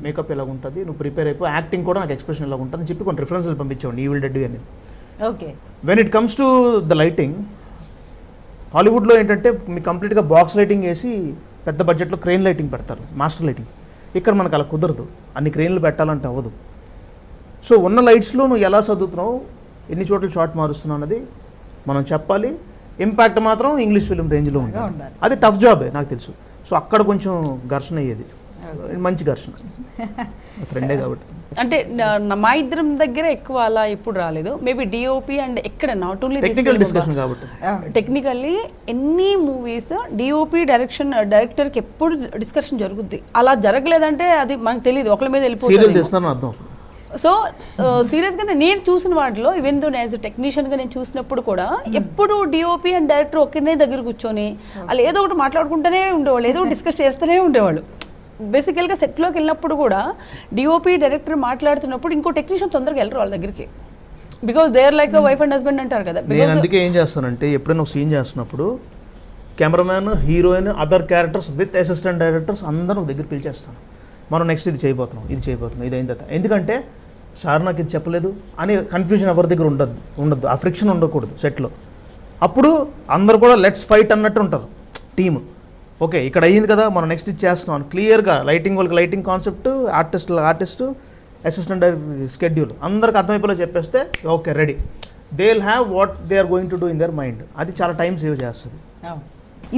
మేకప్ ఇలా ఉంటుంది, నువ్వు ప్రిపేర్ అయిపో, యాక్టింగ్ కూడా నాకు ఎక్స్ప్రెషన్ ఇలా ఉంటుంది అని చెప్పి కొన్ని రిఫరెన్స్లు పంపించాను ఈ విల్ డెడ్ అని. Okay. When it comes to the lighting, హాలీవుడ్లో ఏంటంటే మీకు కంప్లీట్గా బాక్స్ లైటింగ్ వేసి పెద్ద బడ్జెట్లో క్రెయిన్ లైటింగ్ పెడతారు, మాస్టర్ లైటింగ్. ఇక్కడ మనకు అలా కుదరదు, అన్ని క్రెయిన్లు పెట్టాలంటే అవ్వదు. సో ఉన్న లైట్స్లో నువ్వు ఎలా చదువుతున్నావు, ఎన్ని చోట్ల షార్ట్ మారుస్తున్నావు అన్నది మనం చెప్పాలి. ఇంపాక్ట్ మాత్రం ఇంగ్లీష్ ఫిలిం రేంజ్లో ఉంటుంది. అది టఫ్ జాబే నాకు తెలుసు. సో అక్కడ కొంచెం ఘర్షణ అయ్యేది, మంచి ఘర్షణ, ఫ్రెండే కాబట్టి. అంటే మా ఇద్దరం దగ్గర ఎక్కువ అలా ఎప్పుడు రాలేదు. మేబీ డిఓపి అండ్ ఎక్కడ నాట్ ఓన్లీ టెక్నికల్ డిస్కషన్ కాబట్టి టెక్నికల్లీ ఎన్ని మూవీస్ డిఓపి డైరెక్టర్కి ఎప్పుడు డిస్కషన్ జరుగుద్ది. అలా జరగలేదంటే అది మనకు తెలియదు, ఒకళ్ళ మీద వెళ్ళిపోతుంది. అర్థం. సో సీరియస్గా నేను చూసిన వాటిలో ఈవెన్ దో యాజ్ టెక్నీషియన్గా నేను చూసినప్పుడు కూడా ఎప్పుడు డిఓపి అండ్ డైరెక్టర్ ఒక్కనే దగ్గర కూర్చొని వాళ్ళు ఏదో ఒకటి మాట్లాడుకుంటూనే ఉండేవాళ్ళు, ఏదో డిస్కస్ చేస్తూనే ఉండేవాళ్ళు. బేసికల్గా సెట్లోకి వెళ్ళినప్పుడు కూడా డిఓపి డైరెక్టర్ మాట్లాడుతున్నప్పుడు ఇంకో టెక్నీషియన్ తొందరగా వెళ్ళరు వాళ్ళ దగ్గరికి, because they are like wife and husband అంటారు కదా. నేను అందుకే ఏం చేస్తానంటే ఎప్పుడైనా సీన్ చేస్తున్నప్పుడు cameraman, heroine, other characters with assistant directors అందరూ దగ్గర పిలిచేస్తాను. మనం నెక్స్ట్ ఇది చేయబోతున్నాం, ఇది అయిన తర్వాత. ఎందుకంటే సార్ నాకు ఇది చెప్పలేదు అని కన్ఫ్యూజన్ ఎవరి దగ్గర ఉండద్దు, ఆ ఫ్రిక్షన్ ఉండకూడదు సెట్లో. అప్పుడు అందరు కూడా లెట్స్ ఫైట్ అన్నట్టు ఉంటారు టీము. ఓకే ఇక్కడ అయ్యింది కదా, మనం నెక్స్ట్ ఇది చేస్తున్నాం అని క్లియర్గా లైటింగ్ వాళ్ళకి lighting concept, artist, assistant schedule అందరికి అర్థమైపోయేలా చెప్పేస్తే okay ready, they will have what they are going to do in their mind. అది చాలా టైం సేవ్ చేస్తుంది.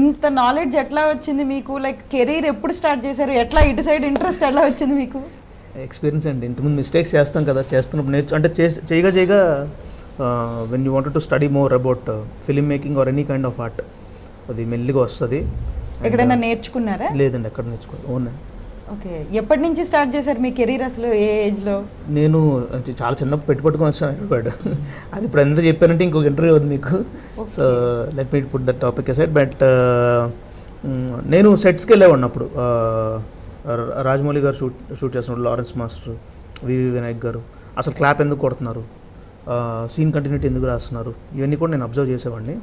ఇంత నాలెడ్జ్ ఎట్లా వచ్చింది మీకు? లైక్ కెరీర్ ఎప్పుడు స్టార్ట్ చేశారు, ఎట్లా ఇటు సైడ్ ఇంట్రెస్ట్ ఎలా వచ్చింది మీకు? ఎక్స్పీరియన్స్ అండి. ఇంతకుముందు మిస్టేక్స్ చేస్తాం కదా, చేస్తున్నప్పుడు అంటే చేయగా when you wanted to study more about film making or any kind of art, అది మెల్లిగా వస్తుంది. ఎక్కడైనా నేర్చుకున్నారా? లేదండి, ఎక్కడ నేర్చుకోవాలి, ఓన్. ఓకే. ఎప్పటి నుంచి స్టార్ట్ చేశారు మీ కెరీర్ అసలు, ఏ ఏజ్లో? నేను చాలా చిన్నప్పుడు పెట్టుకొని వచ్చాను హైదరాబాద్. అది ఇప్పుడు ఎంత చెప్పానంటే ఇంకొక ఇంటర్వ్యూ ఉంది మీకు. So let me put that topic aside. But నేను సెట్స్కి వెళ్ళేవాడిని అప్పుడు. రాజమౌళి గారు షూట్ చేస్తున్నప్పుడు, లారెన్స్ మాస్టర్, వివి వినాయక్ గారు అసలు క్లాప్ ఎందుకు కొడుతున్నారు, సీన్ కంటిన్యూటీ ఎందుకు రాస్తున్నారు, ఇవన్నీ కూడా నేను అబ్జర్వ్ చేసేవాడిని.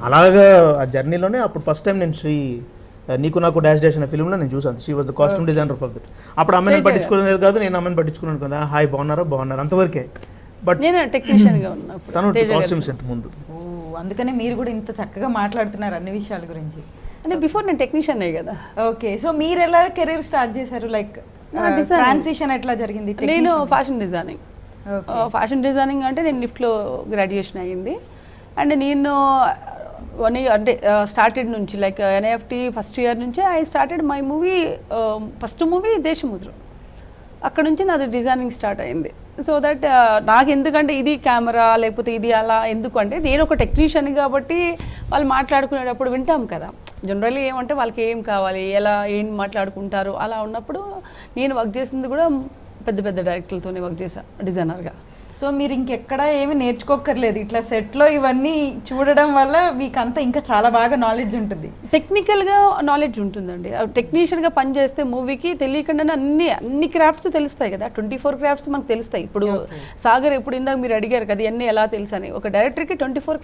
అలాగా ఆ జర్నీలోనే అప్పుడు ఫస్ట్ టైం నేను నీకు నాకు డాష్ డాష్ అనే ఫిల్మ్లో నేను చూసాను. She was the costume designer for that. అప్పుడు అమ్మాయిని పట్టించుకునేది కాదు, నేను అమ్మాయిని పట్టించుకున్నాను కదా, హాయ్ బాగున్నారా అంతవరకే. బట్ నేను టెక్నీషియన్గా ఉన్నప్పుడు తను కాస్ట్యూమ్స్ ఎంత ముందు. అందుకనే మీరు కూడా ఇంత చక్కగా మాట్లాడుతున్నారు అన్ని విషయాల గురించి. అంటే బిఫోర్ నేను టెక్నీషియనే కదా. ఓకే. సో మీరు ఎలా కెరీర్ స్టార్ట్ చేశారు, లైక్ ట్రాన్సిషన్ ఎట్లా జరిగింది? నేను ఫ్యాషన్ డిజైనింగ్ అంటే నేను లిఫ్ట్లో గ్రాడ్యుయేషన్ అయ్యింది. అండ్ నేను అంటే స్టార్టెడ్ నుంచి లైక్ ఎన్ఐఎఫ్టీ ఫస్ట్ ఇయర్ నుంచి I started my movie, first movie Desamudra. అక్కడ నుంచి నాది డిజైనింగ్ స్టార్ట్ అయింది. సో దట్ నాకు ఎందుకంటే ఇది కెమెరా లేకపోతే ఇది అలా ఎందుకు అంటే నేను ఒక టెక్నీషియన్ కాబట్టి వాళ్ళు మాట్లాడుకునేటప్పుడు వింటాం కదా, జనరల్లీ ఏమంటే వాళ్ళకి ఏం కావాలి, ఎలా ఏం మాట్లాడుకుంటారు, అలా ఉన్నప్పుడు నేను వర్క్ చేసింది కూడా పెద్ద పెద్ద డైరెక్టర్లతోనే వర్క్ చేశాను డిజైనర్గా. సో మీరు ఇంకెక్కడ ఏమి నేర్చుకోక్కర్లేదు, ఇట్లా సెట్లో ఇవన్నీ చూడడం వల్ల మీకు అంతా ఇంకా చాలా బాగా నాలెడ్జ్ ఉంటుంది. టెక్నికల్గా నాలెడ్జ్ ఉంటుందండి. టెక్నీషియన్గా పనిచేస్తే మూవీకి తెలియకుండానే అన్ని క్రాఫ్ట్స్ తెలుస్తాయి కదా, 24 క్రాఫ్ట్స్ మనకు తెలుస్తాయి. ఇప్పుడు సాగర్ ఇప్పుడు ఇందాక మీరు అడిగారు కదా ఇవన్నీ ఎలా తెలుసు అని, ఒక డైరెక్టర్కి 24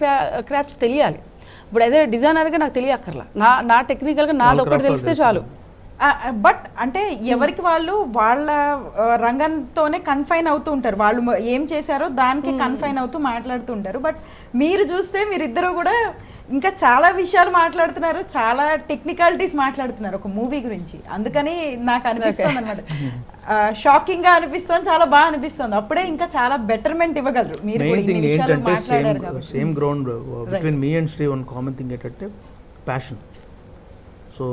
క్రాఫ్ట్స్ తెలియాలి. ఇప్పుడు అదే డిజైనర్గా నాకు తెలియక్కర్లా, నా టెక్నికల్గా నాది ఒకటి తెలిస్తే చాలు. బట్ అంటే ఎవరికి వాళ్ళు వాళ్ళ రంగంతోనే కన్ఫైన్ అవుతూ ఉంటారు, వాళ్ళు ఏం చేశారో దానికి కన్ఫైన్ అవుతూ మాట్లాడుతూ ఉంటారు. బట్ మీరు చూస్తే మీరిద్దరూ కూడా ఇంకా చాలా విషయాలు మాట్లాడుతున్నారు, చాలా టెక్నికాలిటీస్ మాట్లాడుతున్నారు ఒక మూవీ గురించి. అందుకని నాకు అనిపిస్తుంది అనమాట, షాకింగ్ గా అనిపిస్తుంది, చాలా బాగా అనిపిస్తుంది. అప్పుడే ఇంకా చాలా బెటర్మెంట్ ఇవ్వగలరు మీరు. Same ground between me and Sri one common thing ఏంటంటే ప్యాషన్. సో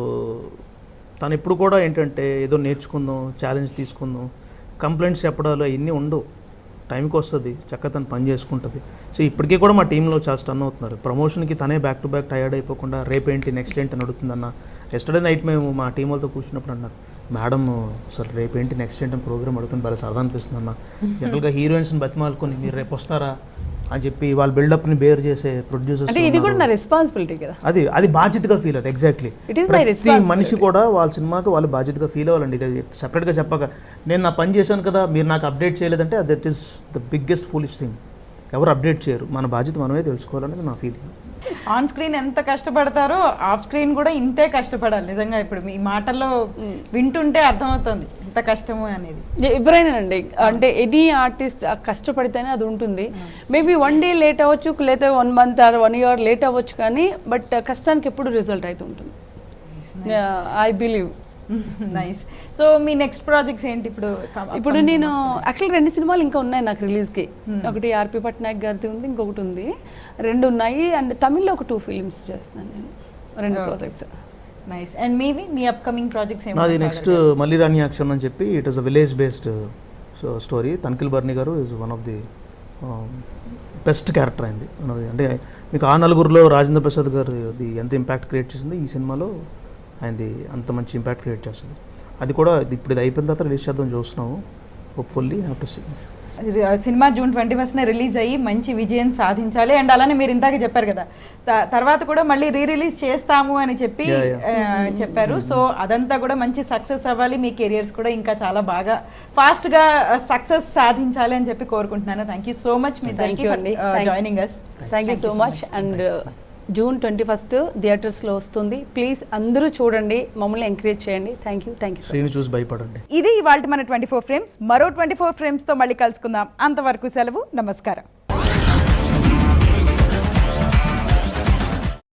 తను ఎప్పుడు కూడా ఏంటంటే ఏదో నేర్చుకుందాం, ఛాలెంజ్ తీసుకుందాం, కంప్లైంట్స్ చెప్పడాలు అవన్నీ ఉండవు, టైంకి వస్తుంది, చక్కగా తను పని చేసుకుంటుంది. సో ఇప్పటికీ కూడా మా టీంలో చాలా స్టన్ అవుతున్నారు. ప్రమోషన్కి తనే బ్యాక్ టు బ్యాక్ టైర్డ్ అయిపోకుండా రేపేంటి నెక్స్ట్ ఏంటి అని అడుగుతుందన్న. ఎస్టర్డే నైట్ మేము మా టీం వాళ్ళతో కూర్చున్నప్పుడు అన్నారు, మేడం సార్ రేపేంటి నెక్స్ట్ ఏంటి అని ప్రోగ్రామ్ అడుగుతుంది, బాగా సరదా అనిపిస్తుంది అన్న. జనరల్గా హీరోయిన్స్ని బతిమాలుకొని మీరు రేపు వస్తారా అని చెప్పి వాళ్ళ బిల్డప్ని బేర్ చేసే ప్రొడ్యూసర్స్, ఇది కూడా నా రెస్పాన్సిబిలిటీ కదా, అది బాధ్యతగా ఫీల్ అవుతుంది. ఎగ్జాక్ట్లీ ప్రతి మనిషి కూడా వాళ్ళ సినిమాకి వాళ్ళు బాధ్యతగా ఫీల్ అవ్వాలండి. ఇది సపరేట్గా చెప్పక నేను నా పని చేశాను కదా మీరు నాకు అప్డేట్ చేయలేదంటే that is the biggest foolish thing. ఎవరు అప్డేట్ చేయరు. మన బాధ్యత మనమే తెలుసుకోవాలనేది నా ఫీలింగ్. ఆన్ స్క్రీన్ ఎంత కష్టపడతారో ఆఫ్ స్క్రీన్ కూడా ఇంతే కష్టపడాలి. నిజంగా ఇప్పుడు మీ మాటల్లో వింటుంటే అర్థమవుతుంది ఎంత కష్టము అనేది. ఎవరైనా అండి, అంటే ఎనీ ఆర్టిస్ట్ కష్టపడితేనే అది ఉంటుంది. మేబీ 1 day లేట్ అవ్వచ్చు, లేదా 1 month or 1 year లేట్ అవ్వచ్చు, కానీ బట్ కష్టానికి ఎప్పుడు రిజల్ట్ అయితే ఉంటుంది. I believe. Nice. So me next projects ఏంటి ఇప్పుడు? ఇప్పుడు నేను యాక్చువల్ 2 సినిమాలు ఇంకా ఉన్నాయి నాకు రిలీజ్కి. ఒకటి ఆర్పి పట్నాయక్ గారిది ఉంది, ఇంకొకటి ఉంది. 2 ఉన్నాయి. అండ్ తమిళ్లో ఒక 2 films చేస్తున్నాను నేను, 2 ప్రాజెక్ట్స్. నైస్. అండ్ మీ అప్కమింగ్ ప్రాజెక్ట్స్ ఏంటి? నాది నెక్స్ట్ మళ్ళీ రాణి యాక్షన్ అని చెప్పి, it is a village based story. తనిఖీల్ బర్ని గారు is one of the best character అయింది. అంటే మీకు ఆ నలుగురిలో రాజేంద్ర ప్రసాద్ గారు ఎంత ఇంపాక్ట్ క్రియేట్ చేసింది, ఈ సినిమాలో ఆయనది అంత మంచి ఇంపాక్ట్ క్రియేట్ చేస్తుంది. అది కూడా ఇప్పుడు ఇది అయిపోయిన తర్వాత రిలీజ్ చేద్దాం చూస్తున్నాము. Hopefully have to see. సినిమా June 21st రిలీజ్ అయ్యి మంచి విజయం సాధించాలి. అండ్ అలానే మీరు ఇందాక చెప్పారు కదా, తర్వాత కూడా మళ్ళీ రిలీజ్ చేస్తాము అని చెప్పి చెప్పారు. సో అదంతా కూడా మంచి సక్సెస్ అవ్వాలి. మీ కెరియర్స్ కూడా ఇంకా చాలా బాగా ఫాస్ట్గా సక్సెస్ సాధించాలి అని చెప్పి కోరుకుంటున్నాను. Thank you so much. మీ థ్యాంక్ యూ అండి joining us. Thank you so much. And June 21st థియేటర్స్లో వస్తుంది. ప్లీజ్ అందరూ చూడండి, మమ్మల్ని ఎంకరేజ్ చేయండి. Thank you. చూసి భయపడండి. ఇది ఇవాళ మన 24 frames. మరో 24 framesతో మళ్ళీ కలుసుకుందాం. అంతవరకు సెలవు. నమస్కారం.